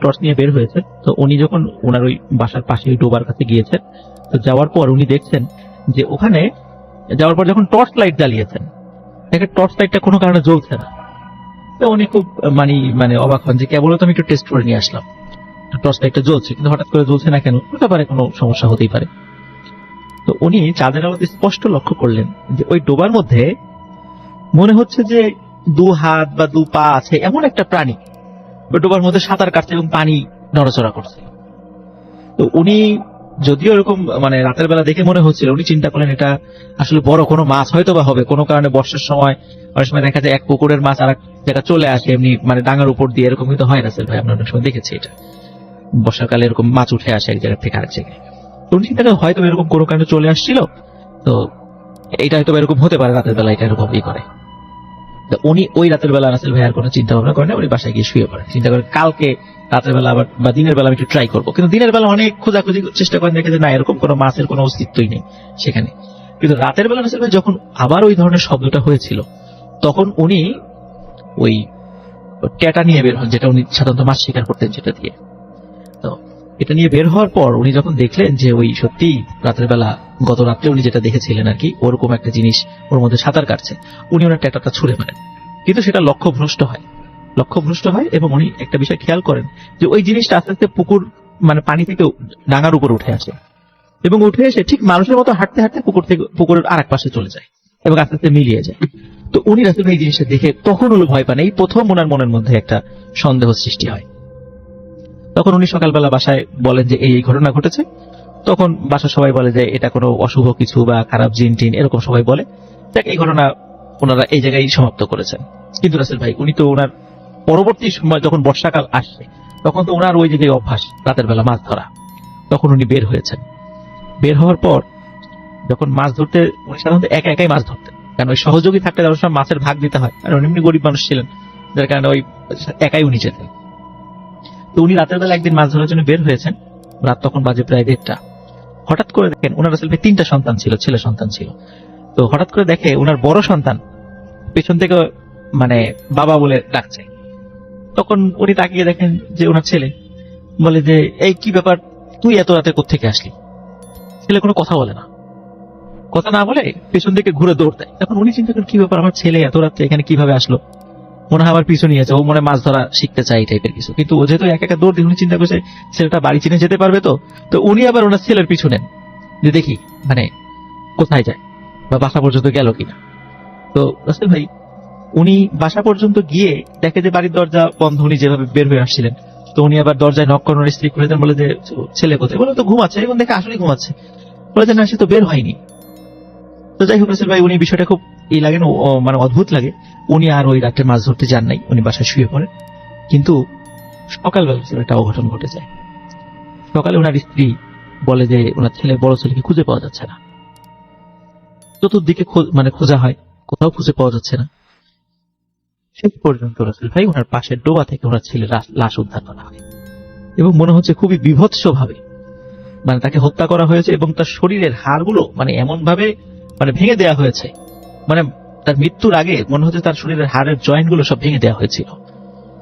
টর্চ নিয়ে বের হয়েছেন। তো উনি যখন ওনার ওই বাসার পাশে ওই ডোবার কাছে গিয়েছেন, তো যাওয়ার পর উনি দেখছেন যে ওখানে যাওয়ার পর যখন টর্চ লাইট জ্বালিয়েছেন, দেখেন টর্চ লাইটটা কোনো কারণে জ্বলছে না। তো উনি খুব মানে অবাক হন যে কেবল তো আমি একটু টেস্ট করে নিয়ে আসলাম, টর্চ লাইটটা জ্বলছে কিন্তু হঠাৎ করে জ্বলছে না কেন, হতে পারে কোনো সমস্যা হতেই পারে। তো উনি চাঁদের আলোতে স্পষ্ট লক্ষ্য করলেন যে ওই ডোবার মধ্যে মনে হচ্ছে যে 2 হাত বা 2 পা আছে এমন একটা প্রাণী ওই ডোবার মধ্যে সাঁতার কাটছে এবং পানি নড়াচড়া করছে। তো উনি যদিও এরকম মানে রাতের বেলা দেখে মনে হচ্ছিল, উনি চিন্তা করলেন এটা আসলে বড় কোনো মাছ হয়তো বা হবে। কোনো কারণে বর্ষার সময় অনেক সময় দেখা যায় এক পুকুরের মাছ আর এক জায়গা চলে আসে এমনি মানে ডাঙার উপর দিয়ে, এরকম কিন্তু হয় রাসেল ভাই, আমরা অনেক সময় দেখেছি এটা, বর্ষাকালে এরকম মাছ উঠে আসে এক জায়গা থেকে আরেক জায়গায়। তো উনি চিন্তা করেন হয়তো এরকম কোনো কারণে চলে আসছিল, তো এইটা হয়তো এরকম হতে পারে রাতের বেলা, এটা এরকম করে। তো উনি ওই রাতের বেলা রাসেল ভাই আর কোনো চিন্তা ভাবনা করেন না, উনি বাসায় গিয়ে শুয়ে পড়েন। চিন্তা করেন কালকে রাতের বেলা আবার বা দিনের বেলা আমি একটু ট্রাই করবো। কিন্তু দিনের বেলা অনেক খোঁজাখুঁজি চেষ্টা করেন, দেখে যে না এরকম কোনো মাছের কোনো অস্তিত্বই নেই সেখানে। কিন্তু রাতের বেলা রাসেল ভাই যখন আবার ওই ধরনের শব্দটা হয়েছিল, তখন উনি ওই ট্যাটা নিয়ে বের হন, যেটা উনি সাধারণত মাছ শিকার করতেন যেটা দিয়ে। তো এটা নিয়ে বের হওয়ার পর উনি যখন দেখলেন যে ওই সত্যি রাতের বেলা গত রাত্রে উনি যেটা দেখেছিলেন আর কি ওরকম একটা জিনিস ওর মধ্যে সাঁতার কাটছে, উনি ওনার ট্যাটাটা ছুঁড়ে মারেন। কিন্তু সেটা লক্ষ্যভ্রষ্ট হয় এবং উনি একটা বিষয় খেয়াল করেন যে ওই জিনিসটা আস্তে আস্তে পুকুর মানে পানি থেকে ডাঙার উপর উঠে আসে এবং উঠে এসে ঠিক মানুষের মতো হাঁটতে হাঁটতে পুকুরের আরেক পাশে চলে যায় এবং আস্তে আস্তে মিলিয়ে যায়। তো উনি রাসেল ভাই এই জিনিসটা দেখে তখন হলো ভয় পান, এই প্রথম ওনার মনের মধ্যে একটা সন্দেহ সৃষ্টি হয়। তখন উনি সকালবেলা বাসায় বলেন যে এই ঘটনা ঘটেছে। তখন বাসার সবাই বলে যে এটা কোনো অশুভ কিছু বা খারাপ জিন টিন এরকম সবাই বলে, দেখ এই ঘটনা ওনারা এই জায়গায় সমাপ্ত করেছেন। কিন্তু রাসেল ভাই উনি তো ওনার পরবর্তী সময় যখন বর্ষাকাল আসছে তখন তো ওনার ওই জায়গায় অভ্যাস রাতের বেলা মাছ ধরা। তখন উনি বের হয়েছেন, বের হওয়ার পর যখন মাছ ধরতে উনি সাধারণত একাই মাছ ধরতেন, কারণ ওই সহযোগী থাকলে তার সময় মাছের ভাগ দিতে হয়, আর উনি এমনি গরিব মানুষ ছিলেন যার কারণে ওই একাই উনি যেতেন। তো উনি রাতের বেলা একদিন মাছ ধরার জন্য বের হয়েছেন, রাত তখন বাজে প্রায় 1:30। হঠাৎ করে দেখেন ওনার রাসেল ভাই 3টা সন্তান ছিল, ছেলে সন্তান ছিল। তো হঠাৎ করে দেখে ওনার বড় সন্তান পেছন থেকে মানে বাবা বলে ডাকছে। তখন উনি তাকিয়ে দেখেন যে ওনার ছেলে, বলে যে এই কি ব্যাপার, তুই এত রাতে কোত্থেকে আসলি? ছেলে কোনো কথা বলে না, কথা না বলে পেছন দিকে ঘুরে দৌড় দেয়। তখন উনি চিন্তা করেন কি ব্যাপার, আমার ছেলে এত রাত্রে এখানে কিভাবে আসলো? মনে হয় আমার পিছু নিয়েছে, ও মনে হয় মাছ ধরা শিখতে চায় এই টাইপের কিছু। কিন্তু ও যেহেতু একা একা দৌড় দিয়ে উনি চিন্তা করছে ছেলেটা বাড়ি চিনে যেতে পারবে, তো উনি আবার ওনার ছেলের পিছু নেন যে দেখি মানে কোথায় যায় বা বাসা পর্যন্ত গেল কিনা। তো রাসেল ভাই উনি বাসা পর্যন্ত গিয়ে দেখে যে বাড়ির দরজা বন্ধ, উনি যেভাবে বের হয়ে আসছিলেন। তো উনি আবার দরজায় নক করানোর স্ত্রী করে দেন, বলে যে ছেলে কোথায়, বলে তো ঘুমাচ্ছে। এবং দেখে আসলে ঘুমাচ্ছে, বলে যে না সে তো বের হয়নি। তো যাই হোক রাসেল ভাই উনি বিষয়টা খুব লাগে না, মানে অদ্ভুত লাগে। উনি আর ওই রাত্রে মাছ ধরতে যান নাই, উনি বাসায় শুয়ে পড়েন। কিন্তু সকালবেলা একটা অঘটন ঘটে যায়। সকালে ওনার স্ত্রী বলে যে ওনার ছেলে, বড় ছেলেকে খুঁজে পাওয়া যাচ্ছে না। চতুর্দিকে মানে খোঁজা হয়, কোথাও খুঁজে পাওয়া যাচ্ছে না। শেষ পর্যন্ত রাসেল ভাই ওনার পাশের ডোবা থেকে ওনার ছেলের লাশ উদ্ধার করা হয়, এবং মনে হচ্ছে খুবই বিভৎস ভাবে মানে তাকে হত্যা করা হয়েছে, এবং তার শরীরের হাড়গুলো মানে এমন ভাবে মানে ভেঙে দেওয়া হয়েছে, মানে তার মৃত্যুর আগে মনে হচ্ছে তার শরীরের হাড়ের জয়েন্ট গুলো সব ভেঙে দেওয়া হয়েছিল,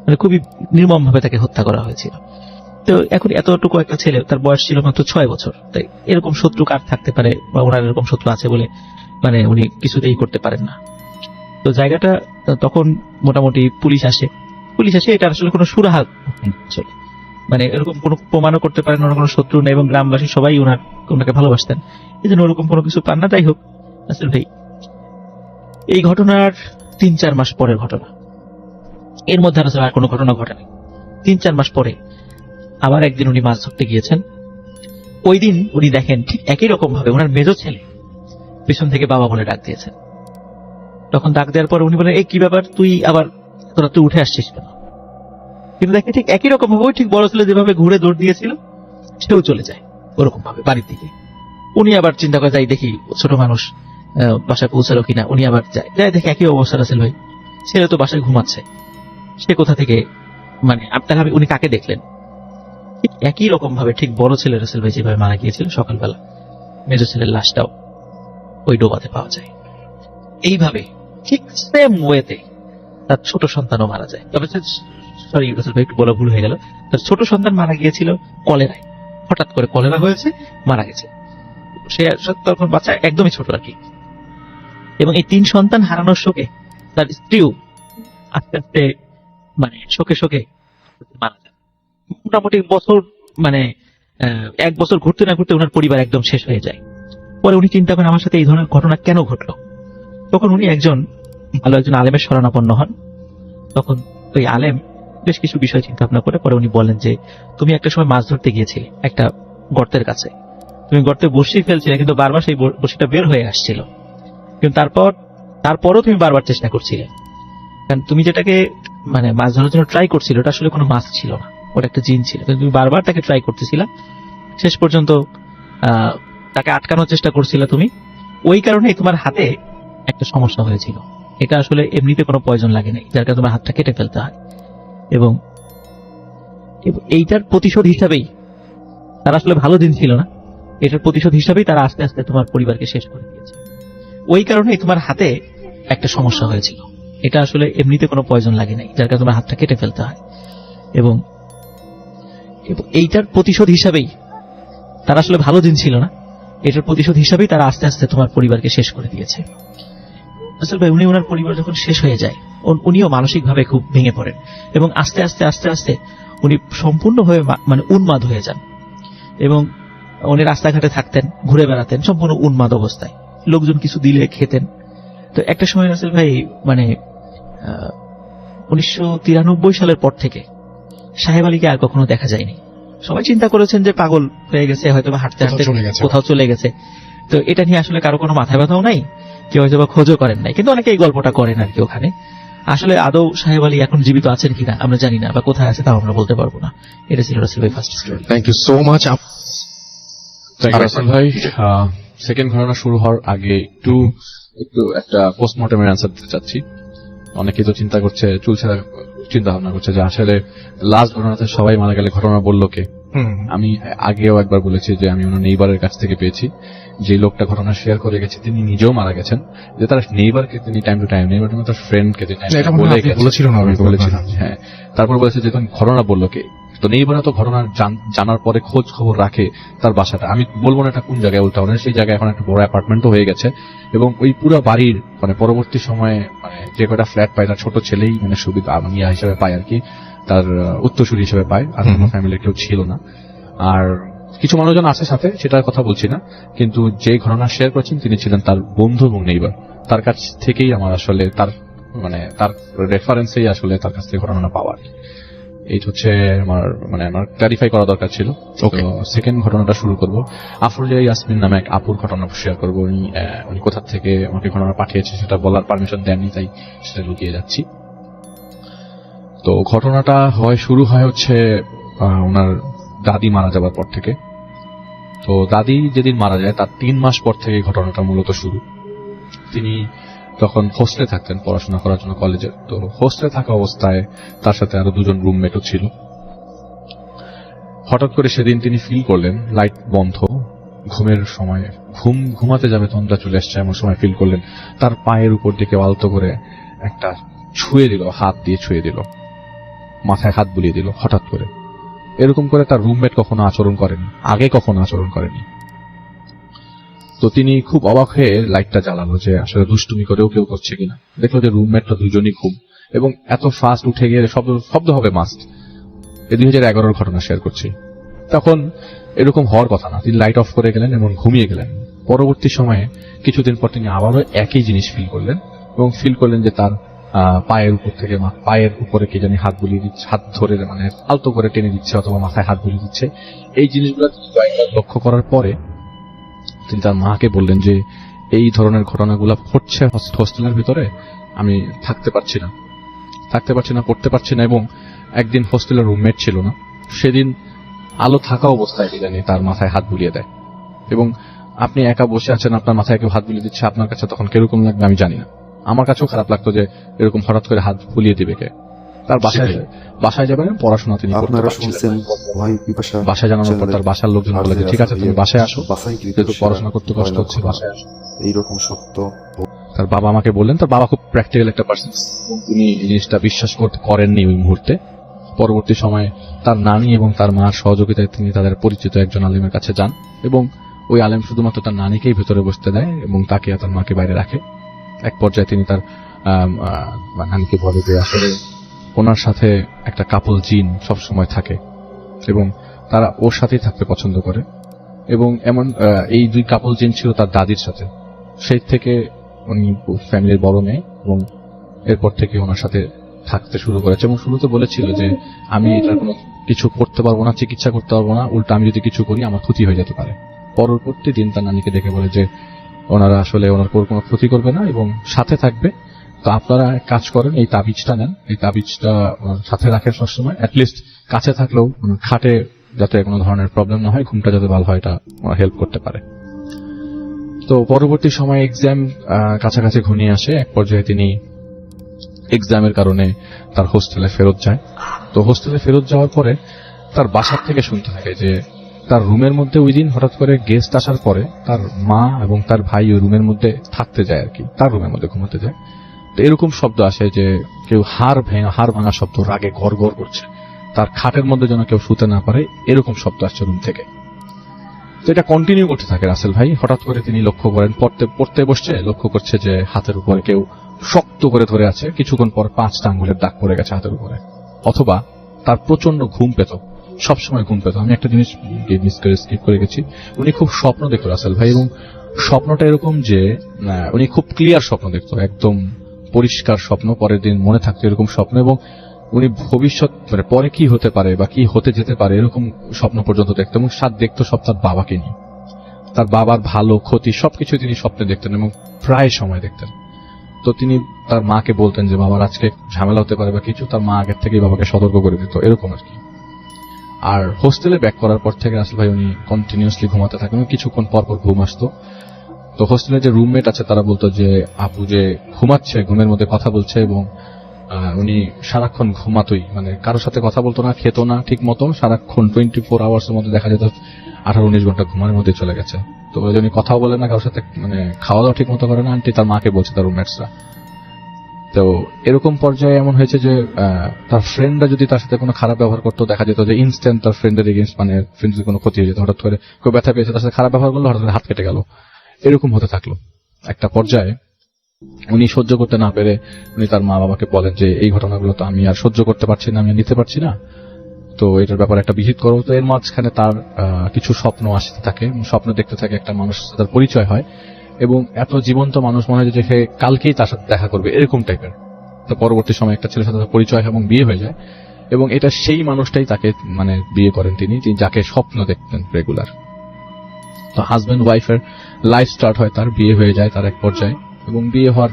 মানে খুবই নির্মম ভাবে তাকে হত্যা করা হয়েছিল। তো এখন এতটুকু একটা ছেলে, তার বয়স ছিল মাত্র 6 বছর, তাই এরকম শত্রু কার থাকতে পারে, বা ওনার এরকম শত্রু আছে বলে মানে উনি কিছুতেই করতে পারেন না। তো জায়গাটা তখন মোটামুটি পুলিশ আসে, এটা আসলে কোনো সুরাহা আসলে মানে এরকম কোনো প্রমাণও করতে পারেন ওনার কোনো শত্রু নেই, এবং গ্রামবাসী সবাই ওনাকে ভালোবাসতেন, এই জন্য ওরকম কোনো কিছু পান না। যাই হোক রাসেল ভাই এই ঘটনার 3-4 মাস পরের ঘটনা, এর মধ্যে আসলে আর কোনো ঘটনা ঘটেনি। 3-4 মাস পরে আবার একদিন উনি মাছ ধরতে গিয়েছেন। ওই দিন উনি দেখেন ঠিক একই রকম ভাবে ওনার মেজো ছেলে পিছন থেকে বাবা বলে ডাক দিয়েছেন। তখন ডাক দেওয়ার পর উনি বলেন, এই কি ব্যাপার, তুই আবার তোরা তুই উঠে আসছিস কেন? কিন্তু দেখে ঠিক একই রকম ভাবে ঠিক বড় ছেলে যেভাবে ঘুরে দৌড় দিয়েছিল সেও চলে যায় ওরকম ভাবে বাড়ির দিকে। উনি আবার চিন্তা করে যাই দেখি ছোট মানুষ বাসায় পৌঁছালো কিনা। উনি আবার যায় দেখে একই অবস্থা রাসেল ভাই, ছেলে তো বাসায় ঘুমাচ্ছে, সে কোথা থেকে মানে আপনার উনি কাকে দেখলেন? ঠিক একই রকম ভাবে ঠিক বড় ছেলে রাসেল ভাই যেভাবে মারা গিয়েছিল সকালবেলা, মেজো ছেলের লাশটাও ওই ডোবাতে পাওয়া যায়। এইভাবে ঠিক সেম ওয়েতে তার ছোট সন্তানও মারা যায়। তবে সরি রাসেল ভাই একটু বলা ভুল হয়ে গেল, তার ছোট সন্তান মারা গিয়েছিল কলেরায়, হঠাৎ করে কলেরা হয়েছে মারা গেছে। সে তখন বাচ্চা একদমই ছোট আর কি। এবং এই 3 সন্তান হারানোর শোকে তার স্ত্রীও আস্তে আস্তে মানে শোকে মারা যায়। মোটামুটি বছর মানে 1 বছর ঘুরতে না ঘুরতে ওনার পরিবার একদম শেষ হয়ে যায়। পরে উনি চিন্তা করেন আমার সাথে এই ধরনের ঘটনা কেন ঘটলো। তখন উনি ভালো একজন আলেমের শরণাপন্ন হন। তখন ওই আলেম বেশ কিছু বিষয় চিন্তা ভাবনা করে পরে উনি বলেন যে তুমি একটা সময় মাছ ধরতে গিয়েছিলে একটা গর্তের কাছে, তুমি গর্তে বসিয়ে ফেলছিলে, কিন্তু বারবার সেই বসিটা বের হয়ে আসছিল, কিন্তু তারপরও তুমি বারবার চেষ্টা করছিলে, কারণ তুমি যেটাকে মানে মাছ ধরার জন্য ট্রাই করছিলে ওটা আসলে কোনো মাছ ছিল না, ওটা একটা জিন ছিল। তুমি বারবার তাকে ট্রাই করতেছিলা, শেষ পর্যন্ত তাকে আটকানোর চেষ্টা করছিলে তুমি, ওই কারণেই তোমার হাতে একটা সমস্যা হয়েছিল। এটা আসলে এমনিতে কোনো পয়জন লাগে নাই, যার কারণে তোমার হাতটা কেটে ফেলতে হয়। এবং এইটার প্রতিশোধ হিসাবেই, তারা আসলে ভালো দিন ছিল না, এটার প্রতিশোধ হিসাবেই তারা আস্তে আস্তে তোমার পরিবারকে শেষ করে দিয়েছে। ওই কারণেই তোমার হাতে একটা সমস্যা হয়েছিল, এটা আসলে এমনিতে কোনো পয়জন লাগে নাই, যার কারণে তোমার হাতটা কেটে ফেলতে হয়। এবং এইটার প্রতিশোধ হিসাবেই, তারা আসলে ভালো দিন ছিল না, এটার প্রতিশোধ হিসাবেই তারা আস্তে আস্তে তোমার পরিবারকে শেষ করে দিয়েছে। আসলে ভাই উনি ওনার পরিবার যখন শেষ হয়ে যায় উনিও মানসিক ভাবে খুব ভেঙে পড়েন, এবং আস্তে আস্তে উনি সম্পূর্ণভাবে মানে উন্মাদ হয়ে যান। এবং উনি রাস্তাঘাটে থাকতেন, ঘুরে বেড়াতেন সম্পূর্ণ উন্মাদ অবস্থায়, লোকজন কিছু দিলে খেতেন। তো একটা সময় রাসেল ভাই মানে 1993 সালের পর থেকে সাহেব আলীকে আর কখনো দেখা যায়নি। সবাই চিন্তা করেছেন যে পাগল হয়ে গেছে, হয়তো হাঁটতে হাঁটতে কোথাও চলে গেছে। তো এটা নিয়ে আসলে কারো কোনো মাথায় ব্যথাও নাই, কেউ হয়তো বা খোঁজও করেন নাই, কিন্তু অনেকে এই গল্পটা করেন আর কি ওখানে। আসলে আদৌ সাহেব আলী এখন জীবিত আছেন কিনা আমরা জানি না, বা কোথায় আছে তাও আমরা বলতে পারবো না। এটা ছিল রাসেল ভাই first story. Thank you so much. Rasel ভাই সেকেন্ড ঘটনা শুরু হওয়ার আগে একটু একটা পোস্টমর্টমের অ্যান্সার দিতে চাচ্ছি। অনেকেই তো চিন্তা করছে, চিন্তা ভাবনা করছে যে আসলে লাস্ট ঘটনাতে সবাই মারা গেলে ঘটনা বললো কে। আমি আগেও একবার বলেছি যে আমি ওনার নেইবারের কাছ থেকে পেয়েছি, যে লোকটা ঘটনা শেয়ার করে গেছে তিনি নিজেও মারা গেছেন, যে তার নেইবারকে তিনি টাইম টু টাইম, নেইবার তার ফ্রেন্ডকে তিনি বলেছিলাম। হ্যাঁ, তারপর বলেছে যে তুমি ঘটনা বললো কে, তো নেইবাররা তো ঘটনা জানার পরে খোঁজ খবর রাখে তার বাসাটা। আমি বলবো না এটা কোন জায়গায়, ওল্ড টাউনের সেই জায়গায় এখন একটা বড় অ্যাপার্টমেন্টও হয়ে গেছে, এবং ওই পুরো বাড়ির মানে পরবর্তী সময়ে মানে যে কয়টা ফ্ল্যাট পায় তার ছোট ছেলেই মানে সুবিধা ইয়া হিসেবে পায় আর কি, তার উত্তরসূরি হিসেবে পায়, আর কোনো ফ্যামিলির কেউ ছিল না। আর কিছু মানুষজন আছে সাথে, সেটার কথা বলছি না, কিন্তু যে ঘটনা শেয়ার করেছেন তিনি ছিলেন তার বন্ধু এবং নেইবার। তার কাছ থেকেই আমার আসলে তার মানে তার রেফারেন্সেই আসলে তার কাছ থেকে ঘটনা পাওয়া আর কি। এই হচ্ছে আমার ক্লারিফাই করা দরকার ছিল। Okay. সেকেন্ড ঘটনাটা শুরু করব। আফরোজা ইয়াসমিন নামে এক আপুর ঘটনা শেয়ার করবো। উনি কোথা থেকে আমাকে ঘটনা পাঠিয়েছে সেটা বলার পারমিশন দেননি, তাই সেটা লুকিয়ে যাচ্ছি। তো ঘটনাটা শুরু হয় হচ্ছে ওনার দাদি মারা যাবার পর থেকে। তো দাদি যেদিন মারা যায় তার 3 মাস পর থেকে ঘটনাটা মূলত শুরু। তিনি তখন হোস্টেলে থাকতেন পড়াশোনা করার জন্য কলেজে। তো হোস্টেলে থাকা অবস্থায় তার সাথে আরো 2 জন রুমমেটও ছিল। হঠাৎ করে সেদিন তিনি ফিল করলেন লাইট বন্ধ, ঘুমের সময় ঘুমাতে যাবে তন্দ্রা চলে আসছে, এমন সময় ফিল করলেন তার পায়ের উপর দিকে আলতো করে একটা ছুঁয়ে দিল, হাত দিয়ে ছুঁয়ে দিল, মাথায় হাত বুলিয়ে দিল হঠাৎ করে। এরকম করে তার রুমমেট কখনো আচরণ করেনি, আগে কখনো আচরণ করেনি। তো তিনি খুব অবাক হয়ে লাইটটা জ্বালালো যে আসলে দুষ্টুমি করেও কেউ করছে কিনা। দেখলো যে রুমমেটটা দুজনই ঘুম, এবং এত ফাস্ট উঠে গিয়ে শব্দ হবে মাস্ট। এই 2011-র ঘটনা শেয়ার করছি। তখন এরকম হওয়ার কথা না, তিনি লাইট অফ করে গেলেন এবং ঘুমিয়ে গেলেন। পরবর্তী সময়ে কিছুদিন পর তিনি আবারও একই জিনিস ফিল করলেন, এবং ফিল করলেন যে তার পায়ের উপরে কে জানি হাত বুলিয়ে দিচ্ছে, হাত ধরে মানে আলতো করে টেনে দিচ্ছে অথবা মাথায় হাত বুলিয়ে দিচ্ছে। এই জিনিসগুলো কয়েকবার লক্ষ্য করার পরে তিনি তার মাকে বললেন যে এই ধরনের ঘটনাগুলো ঘটছে হোস্টেলের ভিতরে, আমি থাকতে পারছি না, করতে পারছি না। এবং একদিন হোস্টেলের রুমমেট ছিল না, সেদিন আলো থাকা অবস্থায় জানি তার মাথায় হাত বুলিয়ে দেয়। এবং আপনি একা বসে আছেন, আপনার মাথায় কেউ হাত বুলিয়ে দিচ্ছে, আপনার কাছে তখন কিরকম লাগবে আমি জানি না। আমার কাছেও খারাপ লাগতো যে এরকম হঠাৎ করে হাত বুলিয়ে দিবে কে। তার বাসায় যাবেন, পড়াশোনা তিনি করতে আপনারা পারছিলেন শুনছেন না। ওয়াই পিপাসা বাসায় জানানোর পর তার বাসার লোকজন বলে যে ঠিক আছে তুমি বাসায় আসো, যেহেতু পড়াশোনা করতে কষ্ট হচ্ছে বাসায় আসো। এইরকম সত্য তার বাবা আমাকে বললেন, তার বাবা খুব প্র্যাকটিক্যাল একটা পার্সন, উনি এই জিনিসটা বিশ্বাস করেননি ওই মুহূর্তে। পরবর্তী সময়ে তার নানি এবং তার মার সহযোগিতায় তিনি তাদের পরিচিত একজন আলেমের কাছে যান, এবং ওই আলেম শুধুমাত্র তার নানিকেই ভেতরে বসতে দেয় এবং তাকে আর তার মাকে বাইরে রাখে। এক পর্যায়ে তিনি তার নানিকে বলে যে আসলে ওনার সাথে একটা কাপল জিন সবসময় থাকে এবং তারা ওর সাথেই থাকতে পছন্দ করে। এবং এমন এই 2 কাপল জিন ছিল তার দাদির সাথে। সেই থেকে উনি ফ্যামিলির বড় মেয়ে, এবং এরপর থেকে ওনার সাথে থাকতে শুরু করেছে। এবং শুরুতে বলেছিল যে আমি এটার কোনো কিছু করতে পারবো না, চিকিৎসা করতে পারবো না, উল্টা আমি যদি কিছু করি আমার ক্ষতি হয়ে যেতে পারে। পরবর্তী দিন তার নানিকে ডেকে বলে যে ওনারা আসলে ওনার কোনো ক্ষতি করবে না এবং সাথে থাকবে। তো আপনারা কাজ করেন, এই তাবিজটা নেন, এই তাবিজটা সাথে রাখেন সবসময়, অ্যাটলিস্ট কাছে থাকলেও খাটে যাতে কোনো ধরনের প্রবলেম না হয়, ঘুমটা যাতে ভালো হয়, এটা হেল্প করতে পারে। তো পরবর্তী সময় এক্সাম কাছাকাছি ঘনিয়ে আসে। এক পর্যায়ে তিনি এক্সামের কারণে তার হোস্টেলে ফেরত যায়। তো হোস্টেলে ফেরত যাওয়ার পরে তার বাসার থেকে শুনতে থাকে যে তার রুমের মধ্যে ওই দিন হঠাৎ করে গেস্ট আসার পরে তার মা এবং তার ভাই ওই রুমের মধ্যে থাকতে যায় আর কি, তার রুমের মধ্যে ঘুমাতে যায়। তো এরকম শব্দ আসে যে কেউ হাড় ভাঙা শব্দ, রাগে ঘর করছে, তার খাটের মধ্যে যেন কেউ শুতে না পারে, এরকম শব্দ আসছে রুম থেকে। তো এটা কন্টিনিউ করতে থাকে রাসেল ভাই। হঠাৎ করে তিনি লক্ষ্য করেন, পড়তে বসছে, লক্ষ্য করছে যে হাতের উপরে কেউ শক্ত করে ধরে আছে। কিছুক্ষণ পর 5টা আঙ্গুলের দাগ পড়ে গেছে হাতের উপরে। অথবা তার প্রচন্ড ঘুম পেত, সবসময় ঘুম পেত। আমি একটা জিনিস স্কিপ করে গেছি, উনি খুব স্বপ্ন দেখতো রাসেল ভাই, এবং স্বপ্নটা এরকম যে উনি খুব ক্লিয়ার স্বপ্ন দেখতো, একদম পরিষ্কার স্বপ্ন, পরের দিন মনে থাকতো এরকম স্বপ্ন। এবং উনি ভবিষ্যৎ মানে পরে কি হতে পারে বা কি হতে যেতে পারে এরকম স্বপ্ন পর্যন্ত দেখতেন। এবং দেখতো সব তার বাবাকে নিয়ে, তার বাবার ভালো ক্ষতি সবকিছু তিনি স্বপ্নে দেখতেন এবং প্রায় সময় দেখতেন। তো তিনি তার মাকে বলতেন যে বাবার আজকে ঝামেলা হতে পারে বা কিছু, তার মা আগের থেকেই বাবাকে সতর্ক করে দিত, এরকম আর কি। আর হোস্টেলে ব্যাক করার পর থেকে আসলে ভাই উনি কন্টিনিউসলি ঘুমাতে থাকেন, কিছুক্ষণ পর ঘুম আসতো। তো হোস্টেলের যে রুমমেট আছে তারা বলতো যে আপু যে ঘুমাচ্ছে, ঘুমের মধ্যে কথা বলছে, এবং উনি সারাক্ষণ ঘুমাতোই, মানে কারোর সাথে কথা বলতো না, খেতো না ঠিক মতো, সারাক্ষণ 24 আওয়ার্সের মধ্যে দেখা যেত 18-19 ঘন্টা ঘুমানোর মধ্যে চলে গেছে। তো উনি কথাও বলে না কারোর সাথে, মানে খাওয়া দাওয়া ঠিক মতো করে না। আন্টি তার মাকে বলছে তার রুমমেটসরা। তো এরকম পর্যায়ে এমন হয়েছে যে তার ফ্রেন্ডরা যদি তার সাথে কোনো খারাপ ব্যবহার করতো, দেখা যেত যে ইনস্ট্যান্ট তার ফ্রেন্ডের এগেন্স্ট, মানে ফ্রেন্ডের কোনো ক্ষতি হয়ে যেত। হঠাৎ করে কেউ ব্যথা পেয়েছে, তার সাথে খারাপ ব্যবহার করলো, হঠাৎ করে হাত কেটে গেল, এরকম হতে থাকলো। একটা পর্যায়ে উনি সহ্য করতে না পেরে উনি তার মা বাবাকে বলেন যে এই ঘটনাগুলো তো আমি আর সহ্য করতে পারছি না, আমি আর নিতে পারছি না, তো এটার ব্যাপারে একটা বিহিত করো। তো এর মাঝখানে তার কিছু স্বপ্ন আসতে থাকে, স্বপ্ন দেখতে থাকে, একটা মানুষের সাথে তার পরিচয় হয় এবং এত জীবন্ত মানুষ মনে হয় যে সে কালকেই তার সাথে দেখা করবে, এরকম টাইপের। তো পরবর্তী সময় একটা ছেলের সাথে তার পরিচয় এবং বিয়ে হয়ে যায়, এবং এটা সেই মানুষটাই তাকে মানে বিয়ে করেন তিনি যাকে স্বপ্ন দেখতেন রেগুলার। তো হাজব্যান্ড ওয়াইফের লাইফ স্টার্ট হয়, তার বিয়ে হয়ে যায় তার এক পর্যায়ে, এবং বিয়ে হওয়ার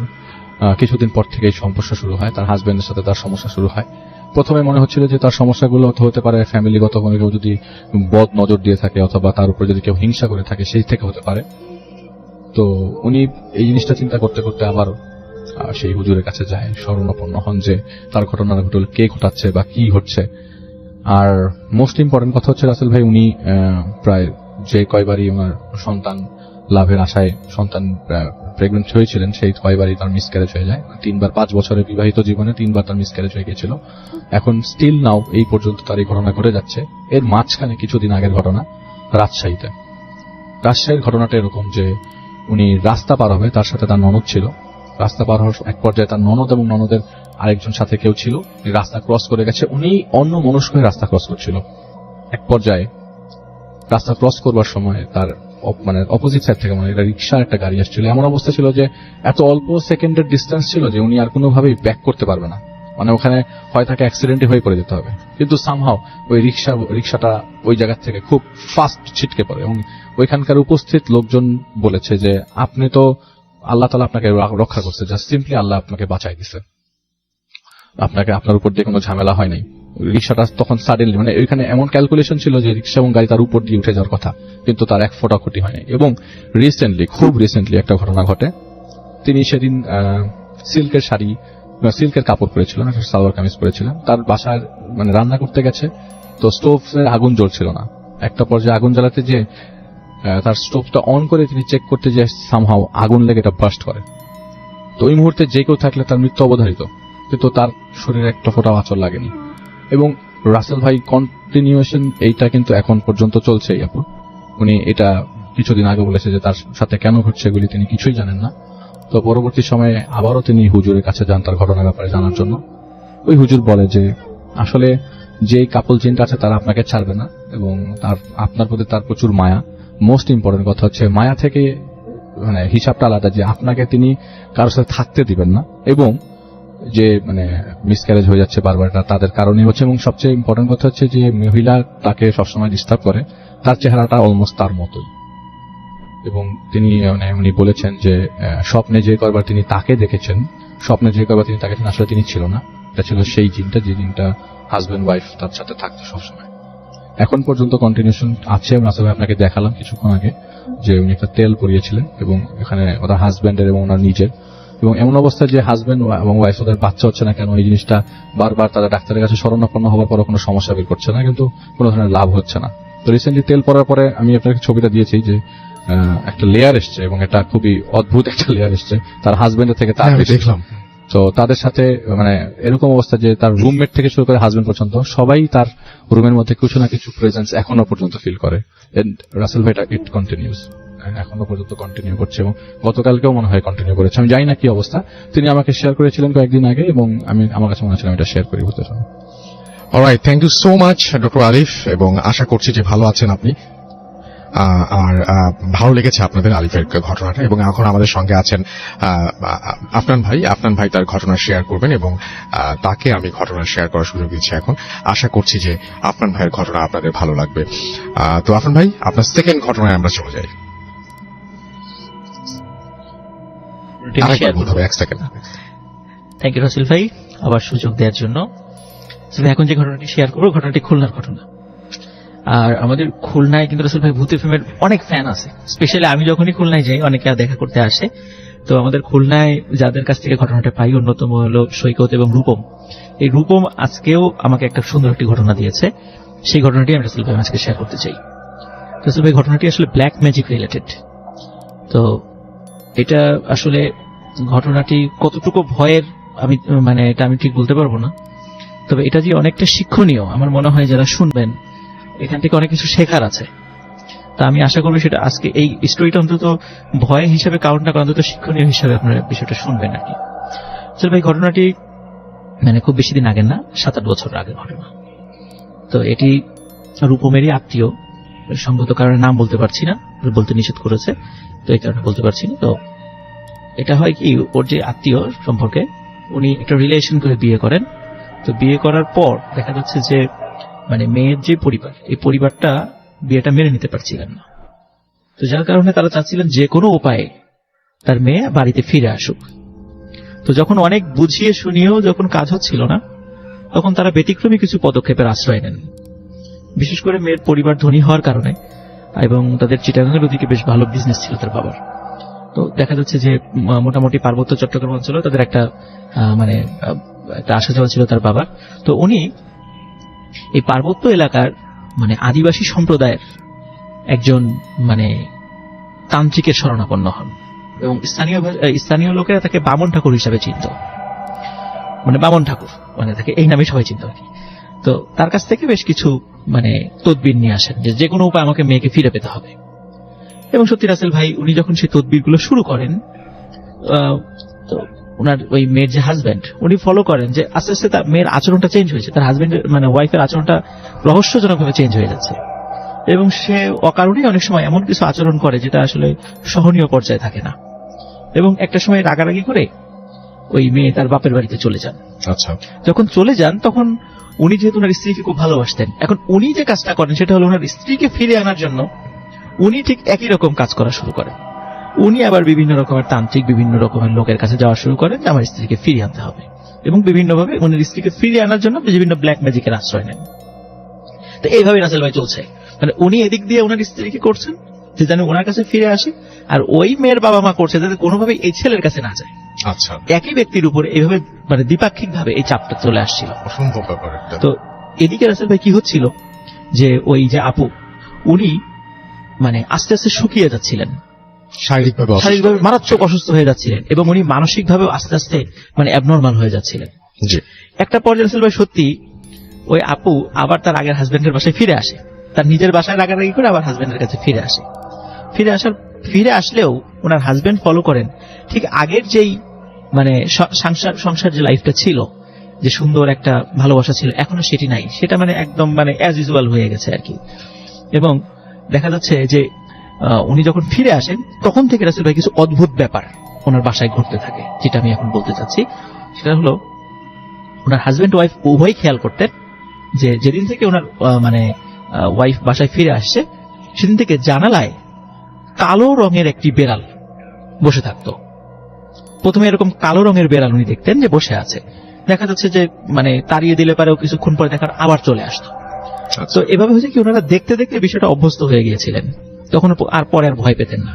কিছুদিন পর থেকেই সমস্যা শুরু হয়, তার হাজব্যান্ডের সাথে তার সমস্যা শুরু হয়। প্রথমে মনে হচ্ছিল যে তার সমস্যাগুলো হতে পারে ফ্যামিলিগত, কোনো কেউ যদি বদ নজর দিয়ে থাকে অথবা তার উপর যদি কেউ হিংসা করে থাকে সেই থেকে হতে পারে। তো উনি এই জিনিসটা চিন্তা করতে করতে আবার সেই হুজুরের কাছে যায়, শরণাপন্ন হন যে তার ঘটনার ঘটলে কে ঘটাচ্ছে বা কি হচ্ছে। আর মোস্ট ইম্পর্টেন্ট কথা হচ্ছে রাসেল ভাই, উনি প্রায় যে কয়বারই ওনার সন্তান লাভের আশায় সন্তান প্রেগনেন্ট হয়েছিলেন, সেই কয়বারই তার মিসক্যারেজ হয়ে যায়। 3 বার 5 বছরের বিবাহিত জীবনে 3 বার তার মিসক্যারেজ হয়ে গিয়েছিল। এখন স্টিল নাও এই পর্যন্ত তার এই ঘটনা ঘটে যাচ্ছে। এর মাঝখানে কিছুদিন আগের ঘটনা রাজশাহীতে। রাজশাহীর ঘটনাটা এরকম যে উনি রাস্তা পার হবে, তার সাথে তার ননদ ছিল। রাস্তা পার হওয়ার এক পর্যায়ে তার ননদ এবং ননদের আরেকজন সাথে কেউ ছিল, রাস্তা ক্রস করে গেছে, উনি অন্য মনস্ক হয়ে রাস্তা ক্রস করছিল। এক পর্যায়ে রাস্তা ক্রস করবার সময় তার মানে অপোজিট সাইড থেকে মানে রিক্সা একটা গাড়ি আসছিল। এমন অবস্থা ছিল যে এত অল্প সেকেন্ডের ডিস্টেন্স ছিল যে উনি আর কোনোভাবেই ব্যাক করতে পারবে না, মানে ওখানে হয় তাকে অ্যাক্সিডেন্টে হয়ে পড়ে যেতে হবে। কিন্তু সামহাও ওই রিক্সাটা ওই জায়গা থেকে খুব ফাস্ট ছিটকে পড়ে, এবং ওইখানকার উপস্থিত লোকজন বলেছে যে আপনি তো আল্লাহ তাআলা আপনাকে রক্ষা করছে, জাস্ট সিম্পলি আল্লাহ আপনাকে বাঁচাই দিছে, আপনার উপর দিয়ে কোনো ঝামেলা হয় নাই। রিক্সাটা তখন সাডেনলি মানে ওইখানে এমন ক্যালকুলেশন ছিল যে রিক্সা এবং গাড়ি তার উপর দিয়ে উঠে যাওয়ার কথা, কিন্তু তার এক ফোঁটা ক্ষতি হয়নি। এবং খুব রিসেন্টলি একটা ঘটনা ঘটে। তিনি সেদিন সিল্কের শাড়ি, সিল্কের কাপড় পরেছিলেন, সালোয়ার কামিজ পরেছিলেন, তার বাসায় মানে রান্না করতে গেছে, তো স্টোভের আগুন জ্বলছিল না। একটা পর্যায়ে আগুন জ্বালাতে যে তার স্টোভটা অন করে তিনি চেক করতে যে সামহাও আগুন লেগে এটা বাস্ট করে। তো ওই মুহূর্তে যে কেউ থাকলে তার মৃত্যু অবধারিত, কিন্তু তার শরীরে একটা ফোঁটাও আঁচড় লাগেনি। এবং রাসেল ভাই কন্টিনিউয়েশন এইটা কিন্তু এখন পর্যন্ত চলছেই। এখন উনি এটা কিছুদিন আগে বলেছে যে তার সাথে কেন ঘটছে এগুলি তিনি কিছুই জানেন না। তো পরবর্তী সময়ে আবারও তিনি হুজুরের কাছে যান তার ঘটনার ব্যাপারে জানার জন্য। ওই হুজুর বলে যে আসলে যে কাপল চেনটা আছে তারা আপনাকে ছাড়বে না, এবং আপনার প্রতি তার প্রচুর মায়া। মোস্ট ইম্পর্টেন্ট কথা হচ্ছে মায়া থেকে মানে হিসাবটা আলাদা, যে আপনাকে তিনি কারোর সাথে থাকতে দিবেন না, এবং যে মানে মিসক্যারেজ হয়ে যাচ্ছে বারবার তাদের কারণে হচ্ছে। এবং সবচেয়ে ইম্পর্টেন্ট কথা হচ্ছে যে মহিলা তাকে সবসময় ডিস্টার্ব করে, তার চেহারাটা অলমোস্ট তার মতোই। এবং তিনি মানে উনি বলেছেন যে স্বপ্নে যে কয়বার তিনি তাকে দেখেছেন, আসলে তিনি ছিল না, এটা ছিল সেই জিনটা, যে জিনটা হাজবেন্ড ওয়াইফ তার সাথে থাকতো সবসময়। এখন পর্যন্ত কন্টিনিউশন আছে। আসলে আপনাকে দেখালাম কিছুক্ষণ আগে যে উনি একটা তেল পরিয়েছিলেন, এবং এখানে ওনার হাজবেন্ডের এবং ওনার নিজের, এবং এমন অবস্থা যে হাজবেন্ড এবং ওয়াইফ ওদের বাচ্চা হচ্ছে না কেন, এই জিনিসটা বারবার তাদের ডাক্তারের কাছে শরণাপন্ন হওয়ার পর কোনো সমস্যা বের করছে না, কিন্তু কোনো ধরনের লাভ হচ্ছে না। তো রিসেন্টলি তেল পরার পরে আমি আপনাকে ছবিটা দিয়েছি যে একটা লেয়ার এসছে, এবং এটা খুবই অদ্ভুত একটা লেয়ার এসছে তার হাজবেন্ডের থেকে। তার দেখলাম তো তাদের সাথে মানে এরকম অবস্থা যে তার রুমমেট থেকে শুরু করে হাজবেন্ড পর্যন্ত সবাই তার রুমের মধ্যে কিছু না কিছু প্রেজেন্স এখনো পর্যন্ত ফিল করে। রাসেল ভাই ইট কন্টিনিউস, এখনো পর্যন্ত কন্টিনিউ করছে, এবং গতকালকেও মনে হয় কন্টিনিউ করেছে। আমি জানি না কি অবস্থা, তিনি আমাকে শেয়ার করেছিলেন কয়েকদিন আগে, এবং আমার কাছে মনে হচ্ছিল আমি এটা শেয়ার করি বলতে চাই। Alright, thank you so much doctor Alif, এবং আশা করছি যে ভালো আছেন আপনি, আর ভালো লেগেছে আপনাদের আলিফের ঘটনাটা। এবং এখন আমাদের সঙ্গে আছেন আফনান ভাই তার ঘটনা শেয়ার করবেন, এবং তাকে আমি ঘটনা শেয়ার করার সুযোগ দিচ্ছি এখন। আশা করছি যে আফনান ভাইয়ের ঘটনা আপনাদের ভালো লাগবে। তো আফনান ভাই, আপনার সেকেন্ড ঘটনায় আমরা চলে যাই। এক সেকেন্ড। থ্যাংক ইউ রাসেল ভাই আবার সুযোগ দেওয়ার জন্য। এখন যে ঘটনাটি শেয়ার করবো, ঘটনাটি খুলনার ঘটনা। আর আমাদের খুলনায় কিন্তু রাসেল ভাই ভূতের ফিল্মের অনেক ফ্যান আছে। স্পেশালি আমি যখনই খুলনায় যাই, অনেকে দেখা করতে আসে। তো আমাদের খুলনায় যাদের কাছ থেকে ঘটনাটা পাই, অন্যতম হলো সৈকত এবং রূপম। এই রূপম আজকেও আমাকে একটা সুন্দর একটি ঘটনা দিয়েছে, সেই ঘটনাটি আমি রাসেল ভাই আজকে শেয়ার করতে চাই। রাসেল ভাই ঘটনাটি আসলে ব্ল্যাক ম্যাজিক রিলেটেড। তো এটা আসলে ঘটনাটি কতটুকু ভয়ের আমি মানে এটা আমি ঠিক বলতে পারবো না, তবে এটা যে অনেকটা শিক্ষণীয় আমার মনে হয় যারা শুনবেন এখান থেকে অনেক কিছু শেখার আছে। তা আমি আশা করবো সেটা আজকে এই স্টোরিটা অন্তত ভয় হিসেবে কাউন্ট না করে অন্তত শিক্ষণীয় হিসেবে আপনারা বিষয়টা শুনবেন আর কি। আসলে ভাই ঘটনাটি মানে খুব বেশি দিন আগের না, 7-8 বছর আগের ঘটনা। তো এটি রূপমেরই আত্মীয়, সঙ্গত কারণে নাম বলতে পারছি না, বলতে নিষেধ করেছে, তো এই কারণে বলতে পারছি না। তো এটা হয় কি, ওর যে আত্মীয় সম্পর্কে উনি একটা রিলেশন করে বিয়ে করেন। তো বিয়ে করার পর দেখা যাচ্ছে যে মানে মেয়ের যে পরিবার, এই পরিবারটা বিয়েটা মেনে নিতে পারছিলেন না। তো যার কারণে তারা চাচ্ছিলেন যে কোনো উপায়ে তার মেয়ে বাড়িতে ফিরে আসুক। তো যখন অনেক বুঝিয়ে শুনিয়েও যখন কাজ হচ্ছিল না, তখন তারা ব্যতিক্রমী কিছু পদক্ষেপের আশ্রয় নেন। বিশেষ করে মেয়ের পরিবার ধনী হওয়ার কারণে এবং তাদের চিটাগাংয়ের ওদিকে বেশ ভালো বিজনেস ছিল তার বাবার। তো দেখা যাচ্ছে যে মোটামুটি পার্বত্য চট্টগ্রাম অঞ্চলে তাদের একটা মানে একটা আসা যাওয়া ছিল তার বাবার। তো উনি এই পার্বত্য এলাকার মানে আদিবাসী সম্প্রদায়ের একজন মানে তান্ত্রিকের শরণাপন্ন হন এবং স্থানীয় লোকেরা তাকে বামন ঠাকুর হিসাবে চিনত, মানে বামন ঠাকুর মানে তাকে এই নামে সবাই চিনত আর কি। তো তার কাছ থেকে বেশ কিছু মানে তদবির নিয়ে আসেন যে কোনো উপায় আমাকে মেয়েকে ফিরে পেতে হবে। এবং সত্যি রাসেল ভাই উনি যখন সেই তদবিরগুলো শুরু করেন, তো ওনার ওই মেয়ের যে হাজবেন্ড উনি ফলো করেন যে আস্তে আস্তে তার মেয়ের আচরণটা চেঞ্জ হয়েছে, তার হাজবেন্ডের মানে ওয়াইফের আচরণটা রহস্যজনকভাবে চেঞ্জ হয়ে যাচ্ছে এবং সে অকারণেই অনেক সময় এমন কিছু আচরণ করে যেটা আসলে সহনীয় পর্যায়ে থাকে না। এবং একটা সময় রাগারাগি করে ওই মেয়ে তার বাপের বাড়িতে চলে যান। আচ্ছা, যখন চলে যান তখন উনি যেহেতু ওনার স্ত্রীকে খুব ভালোবাসতেন, এখন উনি যে কাজটা করেন সেটা হলো ওনার স্ত্রীকে ফিরে আনার জন্য উনি ঠিক একই রকম কাজ করা শুরু করেন। উনি আবার বিভিন্ন রকমের তান্ত্রিক বিভিন্ন রকমের লোকের কাছে যাওয়া শুরু করেন যে আমার স্ত্রীকে ফিরিয়ে আনতে হবে, এবং বিভিন্নভাবে উনার স্ত্রীকে ফিরিয়ে আনার জন্য বিভিন্ন ব্ল্যাক ম্যাজিকের আশ্রয় নেন। তো এইভাবে রাসেল ভাই চলছে, মানে উনি এদিক দিয়ে ওনার স্ত্রীকে করছেন যে যেন ওনার কাছে ফিরে আসে, আর ওই মেয়ের বাবা মা করছে যাতে কোনোভাবে এই ছেলের কাছে না যায়। আচ্ছা, একই ব্যক্তির উপরে এইভাবে মানে দ্বিপাক্ষিক ভাবে এই চাপটা চলে আসছিল। অসম্ভব ব্যাপার একটা। তো এদিকে রাসেল ভাই কি হচ্ছিল যে ওই যে আপু উনি মানে আস্তে আস্তে শুকিয়ে যাচ্ছিলেন, শারীরিকভাবে মারাত্মক অসুস্থ হয়ে যাচ্ছিলেন এবং উনি মানসিকভাবে আস্তে আস্তে মানে অ্যাবনর্মাল হয়ে যাচ্ছিলেন। জি, একটা পর্যায়ে রাসেল ভাই সত্যি ওই আপু আবার তার আগের হাজবেন্ডের বাসায় ফিরে আসে, তার নিজের বাসায় রাগারাগি করে আবার হাজবেন্ডের কাছে ফিরে আসলেও ওনার হাজবেন্ড ফলো করেন ঠিক আগের যেই মানে সংসার যে লাইফটা ছিল, যে সুন্দর একটা ভালোবাসা ছিল, এখনো সেটি নাই, সেটা মানে একদম মানে অ্যাজ ইউজুয়াল হয়ে গেছে আর কি। এবং দেখা যাচ্ছে যে উনি যখন ফিরে আসেন তখন থেকে রাসেল ভাই কিছু অদ্ভুত ব্যাপার ওনার বাসায় ঘটতে থাকে, যেটা আমি এখন বলতে চাচ্ছি। সেটা হলো ওনার হাজবেন্ড ওয়াইফ উভয় খেয়াল করতেন যে যেদিন থেকে ওনার মানে ওয়াইফ বাসায় ফিরে আসছে সেদিন থেকে জানালায় কালো রঙের একটি বেড়াল বসে থাকতো। প্রথমে এরকম কালো রঙের বেড়াল উনি দেখতেন যে বসে আছে, দেখা যাচ্ছে যে মানে তাড়িয়ে দিলে পারেও কিছুক্ষণ পরে দেখার আবার চলে আসতো। তো এভাবে হয়েছে কি ওনারা দেখতে দেখতে বিষয়টা অভ্যস্ত হয়ে গিয়েছিলেন, তখন আর পরে আর ভয় পেতেন না।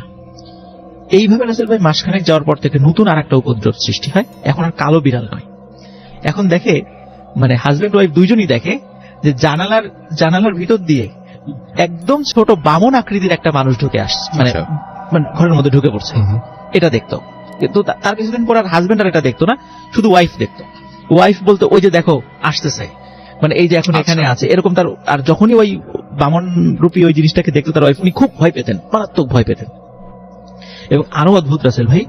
এইভাবে রাসেল ভাই মাসখানেক যাওয়ার পর থেকে নতুন আর একটা উপদ্রব সৃষ্টি হয়। এখন আর কালো বিড়াল নয়, এখন দেখে মানে হাজবেন্ড ওয়াইফ দুইজনই দেখে যে জানালার ভিতর দিয়ে একদম ছোট বামন আকৃতির একটা মানুষ ঢুকে আসছে, মানে ঘরের মধ্যে ঢুকে পড়ছে। এটা দেখতো, কিন্তু তার কিছুদিন পর আর হাজবেন্ড আর এটা দেখতো না, শুধু ওয়াইফ দেখতো। ওয়াইফ বলতো ওই যে দেখো আসতেছে, মানে এই যে এখন এখানে আছে এরকম। তার আর যখনই ওই বামন রূপী ওই জিনিসটাকে দেখতো তার ওয়াইফ উনি খুব ভয় পেতেন, মারাত্মক ভয় পেতেন। এবং আরো অদ্ভুত রাসেল ভাই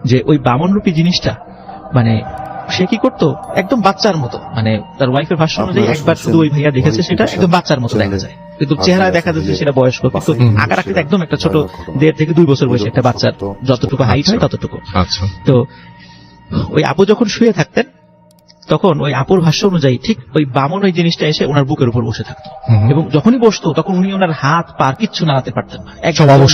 যে ওই বামন রূপী জিনিসটা মানে সে কি করতো একদম বাচ্চার মতো, মানে তার ওয়াইফের ভাষ্য অনুযায়ী একবার শুধু ওই ভাইয়া দেখেছে সেটা একদম বাচ্চার মতো দেখা যায়, কিন্তু চেহারায় দেখা যাচ্ছে সেটা বয়স্ক, কিন্তু আকার আকৃতি একদম একটা ছোট 1.5 থেকে 2 বছর বয়সী একটা বাচ্চার যতটুকু হাইট হয় ততটুকু। তো ওই আপু যখন শুয়ে থাকতেন তখন ওই আপুর ভাষ্য অনুযায়ী ঠিক ওই বামন ওই জিনিসটা এসে ওনার বুকের উপর বসে থাকতো, এবং যখনই বসতো তখন উনি ওনার হাত পা কিচ্ছু নাড়াতে পারতেন না, একদম অলস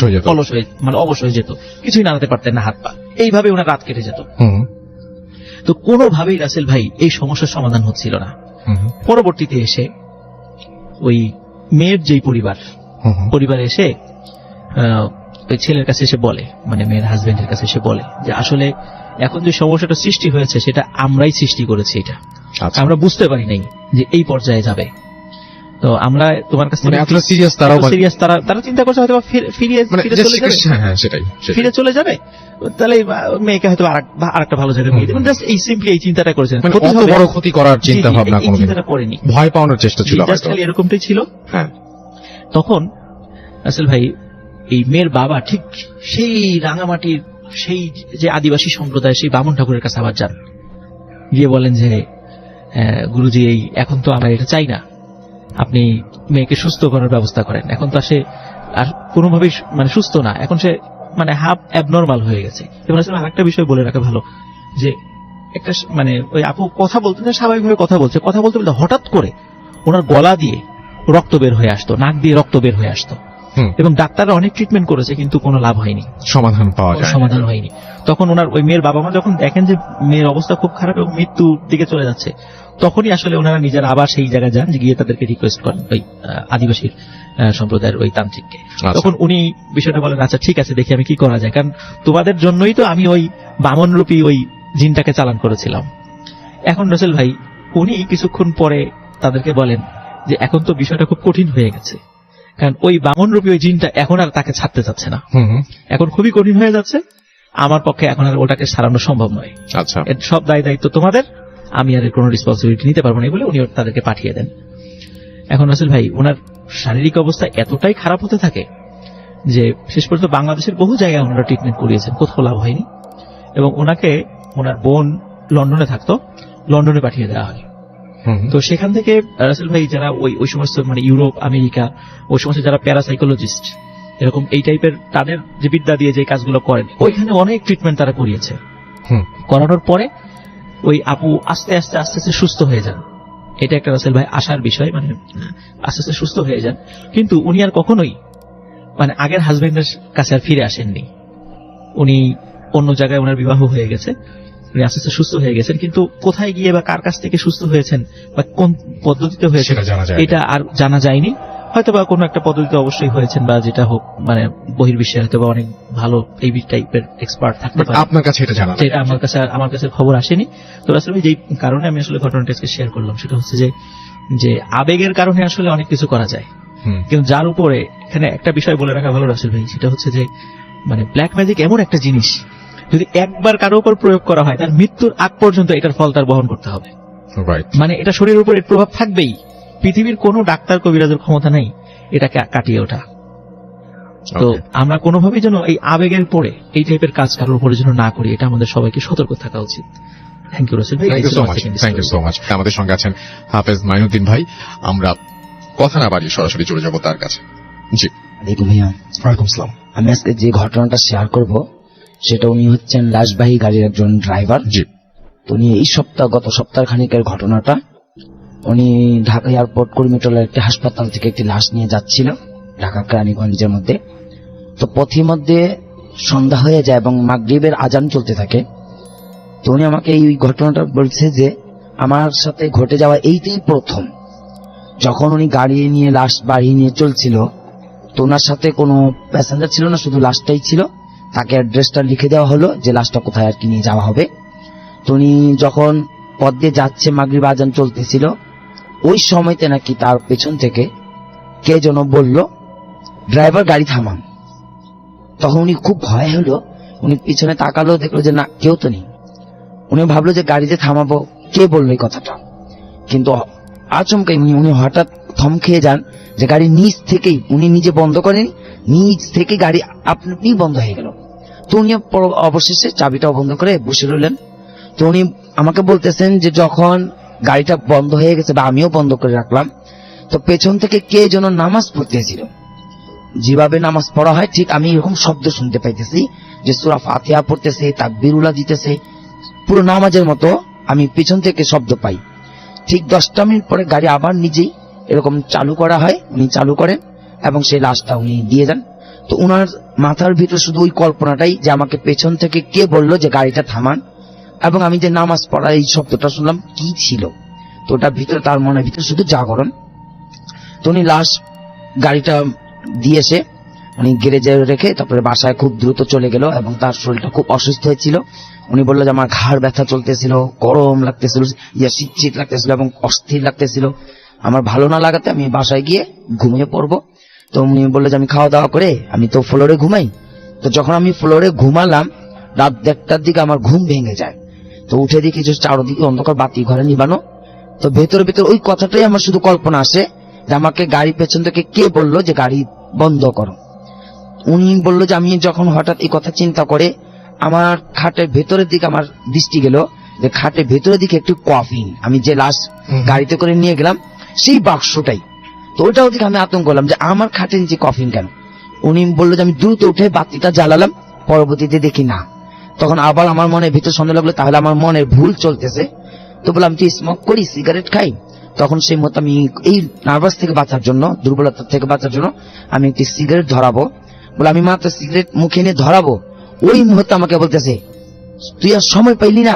হয়ে যেত, কিছুই নাড়াতে পারতেন না হাত পা। এইভাবে ওনার রাত কেটে যেত। তো কোনোভাবেই রাসেল ভাই এই সমস্যার সমাধান হচ্ছিল না। পরবর্তীতে এসে ওই মেয়ের যেই পরিবার এসে ওই ছেলের কাছে এসে বলে, মানে মেয়ের হাজবেন্ডের কাছে এসে বলে যে আসলে এখন যে সমস্যাটা সৃষ্টি হয়েছে সেটা আমরাই সৃষ্টি করেছি, এটা আমরা বুঝতে পারি নাই যে এই পর্যায়ে যাবে। তো আমরা তোমার কাছে মানে এতটা সিরিয়াস তারাও সিরিয়াস তারা চিন্তা করছে হয়তো ফিরে মানে ফিরে চলে যাবে, হ্যাঁ সেটাই ফিরে চলে যাবে, তাহলে মেয়েকে হয়তো আরেকটা ভালো জায়গায় বিয়ে দেবেন, জাস্ট এই সিম্পলি এই চিন্তাটা করেছেন। মানে ক্ষতি অত হবে, বড় ক্ষতি করার চিন্তা ভাবনা এই কোনোদিন চিন্তাটা করেনি, ভয় পাওয়ানোর চেষ্টা ছিল জাস্ট হয়তো। খালি এরকমটাই ছিল। হ্যাঁ তখন আসল ভাই এই মেয়ের বাবা ঠিক সেই রাঙামাটির সেই যে আদিবাসী সম্প্রদায় সেই বামন ঠাকুরের কাছে আবার যান, গিয়ে বলেন যে গুরুজি এই এখন তো আমরা এটা চাই না, আপনি মেয়েকে সুস্থ করার ব্যবস্থা করেন, এখন তো সে আর কোনোভাবেই মানে সুস্থ না, এখন সে মানে হাফ অ্যাবনর্মাল হয়ে গেছে। এবং আসলে আরেকটা বিষয় বলে রাখা ভালো যে একটা মানে ওই আপু কথা বলতে স্বাভাবিকভাবে কথা বলতে বলতে হঠাৎ করে ওনার গলা দিয়ে রক্ত বের হয়ে আসতো, নাক দিয়ে রক্ত বের হয়ে আসতো, এবং ডাক্তাররা অনেক ট্রিটমেন্ট করেছে কিন্তু কোনো লাভ হয়নি, সমাধান পাওয়া যায় সমাধান হয়নি। তখন ওনার ওই মেয়ের বাবা মা যখন দেখেন যে মেয়ের অবস্থা খুব খারাপ এবং মৃত্যুর দিকে চলে যাচ্ছে, তখনই আসলে ওনারা নিজেরা আবার সেই জায়গায় যান, যে গিয়ে তাদেরকে রিকোয়েস্ট করেন ওই আদিবাসী সম্প্রদায়ের ওই তান্ত্রিককে। তখন উনি বিষয়টা বলেন, আচ্ছা ঠিক আছে, দেখি আমি কি করা যায়, কারণ তোমাদের জন্যই তো আমি ওই বামন রূপী ওই জিনটাকে চালান করেছিলাম। এখন রসেল ভাই উনি কিছুক্ষণ পরে তাদেরকে বলেন যে এখন তো বিষয়টা খুব কঠিন হয়ে গেছে, কারণ ওই বামন রূপী ওই জিনটা এখন আর তাকে ছাড়তে চাচ্ছে না, এখন খুবই কঠিন হয়ে যাচ্ছে, আমার পক্ষে এখন আর ওটাকে সারানো সম্ভব নয়, আচ্ছা এর সব দায় দায়িত্ব তোমাদের, আমি আর এর কোনো রেসপন্সিবিলিটি নিতে পারবো না বলে উনি তাদেরকে পাঠিয়ে দেন। এখন রাসেল ভাই ওনার শারীরিক অবস্থা এতটাই খারাপ হতে থাকে যে শেষ পর্যন্ত বাংলাদেশের বহু জায়গায় ওনারা ট্রিটমেন্ট করিয়েছেন, কোথাও লাভ হয়নি, এবং ওনাকে ওনার বোন লন্ডনে থাকতো, লন্ডনে পাঠিয়ে দেওয়া হয়। তো সেখান থেকে রাসেল ভাই যারা ওই সমস্ত মানে ইউরোপ আমেরিকা ওই সমস্ত যারা প্যারাসাইকোলজিস্ট এরকম এই টাইপের তাদের যে বিদ্যা দিয়ে যে কাজগুলো করেন, ওইখানে অনেক ট্রিটমেন্ট তারা করিয়েছে। করানোর পরে ওই আপু আস্তে আস্তে আস্তে আস্তে সুস্থ হয়ে যান, এটা একটা রাসেল ভাই আশার বিষয়, মানে আস্তে আস্তে সুস্থ হয়ে যান, কিন্তু উনি আর কখনোই মানে আগের হাজবেন্ডের কাছে আর ফিরে আসেননি, উনি অন্য জায়গায় ওনার বিবাহ হয়ে গেছে, উনি আস্তে আস্তে সুস্থ হয়ে গেছেন, কিন্তু কোথায় গিয়ে বা কার কাছ থেকে সুস্থ হয়েছেন বা কোন পদ্ধতিতে হয়েছে এটা আর জানা যায়নি। হয়তো বা কোনো একটা পদ্ধতিতে অবশ্যই হয়েছেন, বা যেটা হোক মানে বহির্বিশ্বে হয়তো বা অনেক ভালো এই টাইপের এক্সপার্ট থাকতে পারে, আপনার কাছে এটা জানা যেটা আমার কাছে খবর আসেনি। তো আসলে যেই কারণে আমি আসলে ঘটনাটা শেয়ার করলাম সেটা হচ্ছে যে আবেগের কারণে আসলে অনেক কিছু করা যায়, কিন্তু যার উপরে এখানে একটা বিষয় বলে রাখা ভালো রাসেল ভাই, সেটা হচ্ছে যে মানে ব্ল্যাক ম্যাজিক এমন একটা জিনিস, যদি একবার কারো উপর প্রয়োগ করা হয় তার মৃত্যুর আগ পর্যন্ত এটার ফল তার বহন করতে হবে, মানে এটা শরীরের উপর এর প্রভাব থাকবেই, পৃথিবীর কোনো ডাক্তার কবিরাজের ক্ষমতা নেই এটাকে কাটিয়ে ওঠা। তো আমরা কোনোভাবেই যেন এই আবেগের পরে এই টাইপের কাজ কারোর উপরে যেন না করি, এটা আমাদের সবাইকে সতর্ক থাকা উচিত। থ্যাংক ইউ রসেল ভাই, থ্যাংক ইউ সো মাচ। আমাদের সঙ্গে আছেন হাফেজ মাইনুদ্দিন ভাই, আমরা কথা না বাড়িয়ে সরাসরি চলে যাব তার কাছে। জি ভাইয়া, ওয়ালাইকুম আসসালাম। আমি আজকে যে ঘটনাটা শেয়ার করব সেটা উনি হচ্ছেন লাশবাহী গাড়ির একজন ড্রাইভার। জি তো উনি এই গত সপ্তাহ খানিকের ঘটনাটা, উনি ঢাকা এয়ারপোর্ট কুড়িমিটলের একটি হাসপাতাল থেকে একটি লাশ নিয়ে যাচ্ছিল ঢাকা কেরানীগঞ্জের মধ্যে। তো পথের মধ্যে সন্ধ্যা হয়ে যায় এবং মাগরিবের আজান চলতে থাকে। তো উনি আমাকে এই ঘটনাটা বলছে যে আমার সাথে ঘটে যাওয়া এইটাই প্রথম, যখন উনি গাড়ি নিয়ে লাশ বাড়ি নিয়ে চলছিল, তো ওনার সাথে কোনো প্যাসেঞ্জার ছিল না, শুধু লাশটাই ছিল। তাকে অ্যাড্রেসটা লিখে দেওয়া হলো যে লাশটা কোথায় আর কি নিয়ে যাওয়া হবে। তো উনি যখন পথ দিয়ে যাচ্ছে, মাগরিব আজান চলতেছিল, ওই সময়তে নাকি তার পেছন থেকে কে যেন বলল, ড্রাইভার গাড়ি থামান। তখন উনি খুব ভয় হলো, উনি পিছনে তাকালো, দেখলো যে না, কেউ তো নেই। উনি ভাবলো যে গাড়ি যে থামাবো, কে বললো এই কথাটা, কিন্তু আচমকাই উনি হঠাৎ থম খেয়ে যান, যে গাড়ি নিচ থেকেই, উনি নিজে বন্ধ করেনি, নিচ থেকে গাড়ি আপনি বন্ধ হয়ে গেল। তো উনি অবশেষে চাবিটাও বন্ধ করে বসে রইলেন। তো উনি আমাকে বলতেছেন যে যখন গাড়িটা বন্ধ হয়ে গেছে বা আমিও বন্ধ করে রাখলাম, তো পেছন থেকে কে যেন নামাজ পড়তেছিল, যেভাবে নামাজ পড়া হয় ঠিক আমি এরকম শব্দ শুনতে পাইতেছি, যে সূরা ফাতিহা পড়তেছে, তাকবীরুল্লাহ দিতেছে, পুরো নামাজের মতো আমি পিছন থেকে শব্দ পাই। ঠিক 10টা মিনিট পরে গাড়ি আবার নিজেই এরকম চালু করা হয়, উনি চালু করেন এবং সেই লাশটা উনি দিয়ে যান। তো উনার মাথার ভিতর শুধু ওই কল্পনাটাই, যে আমাকে পেছন থেকে কে বললো যে গাড়িটা থামান, এবং আমি যে নামাজ পড়া এই শব্দটা শুনলাম কি ছিল। তো ওটার ভিতরে তার মনের ভিতরে শুধু জাগরণ। তো উনি লাশ গাড়িটা দিয়েছে, উনি গ্যারেজে রেখে তারপরে বাসায় খুব দ্রুত চলে গেল, এবং তার শরীরটা খুব অসুস্থ হয়েছিল। উনি বললো যে আমার ঘাড় ব্যথা চলতেছিল, গরম লাগতেছিল, শীত লাগতেছিল এবং অস্থির লাগতেছিল। আমার ভালো না লাগাতে আমি বাসায় গিয়ে ঘুমিয়ে পড়বো। তো উনি বললো যে আমি খাওয়া দাওয়া করে আমি তো ফ্লোরে ঘুমাই। তো যখন আমি ফ্লোরে ঘুমালাম রাত 1টার দিকে আমার ঘুম ভেঙে যায়। তো উঠে দেখি যে চারদিকে অন্ধকার, বাতি ঘরে নিবানো। তো ভেতরে ভেতরে ওই কথাটাই আমার শুধু কল্পনা আসে যে আমাকে গাড়ি পেছন থেকে কে বললো যে গাড়ি বন্ধ করো। উনি বললো যে আমি যখন হঠাৎ এই কথা চিন্তা করে আমার খাটের ভেতরের দিকে আমার দৃষ্টি গেল যে খাটের ভেতরের দিকে একটু কফিন, আমি যে লাশ গাড়িতে করে নিয়ে গেলাম সেই বাক্সটাই। তো ওটাও দিকে আমি আতঙ্ক করলাম যে আমার খাটের নিচে কফিন কেন। উনি বললো যে আমি দ্রুত উঠে বাতিটা জ্বালালাম, পরবর্তীতে দেখি না। তখন আবার আমার মনে ভিতর সন্দেহ লাগলো তাহলে আমার মনের ভুল চলতেছে। তো বললাম তুই স্মোক করি, সিগারেট খাই। তখন সেই মতো আমি এই নার্ভাস থেকে বাঁচার জন্য, দুর্বলতা থেকে বাঁচার জন্য আমি একটি সিগারেট ধরাবো বলে আমি মাত্র সিগারেট মুখে নিয়ে ধরাবো, ওই মুহূর্তে আমাকে বলতেছে তুই আর সময় পাইলি না।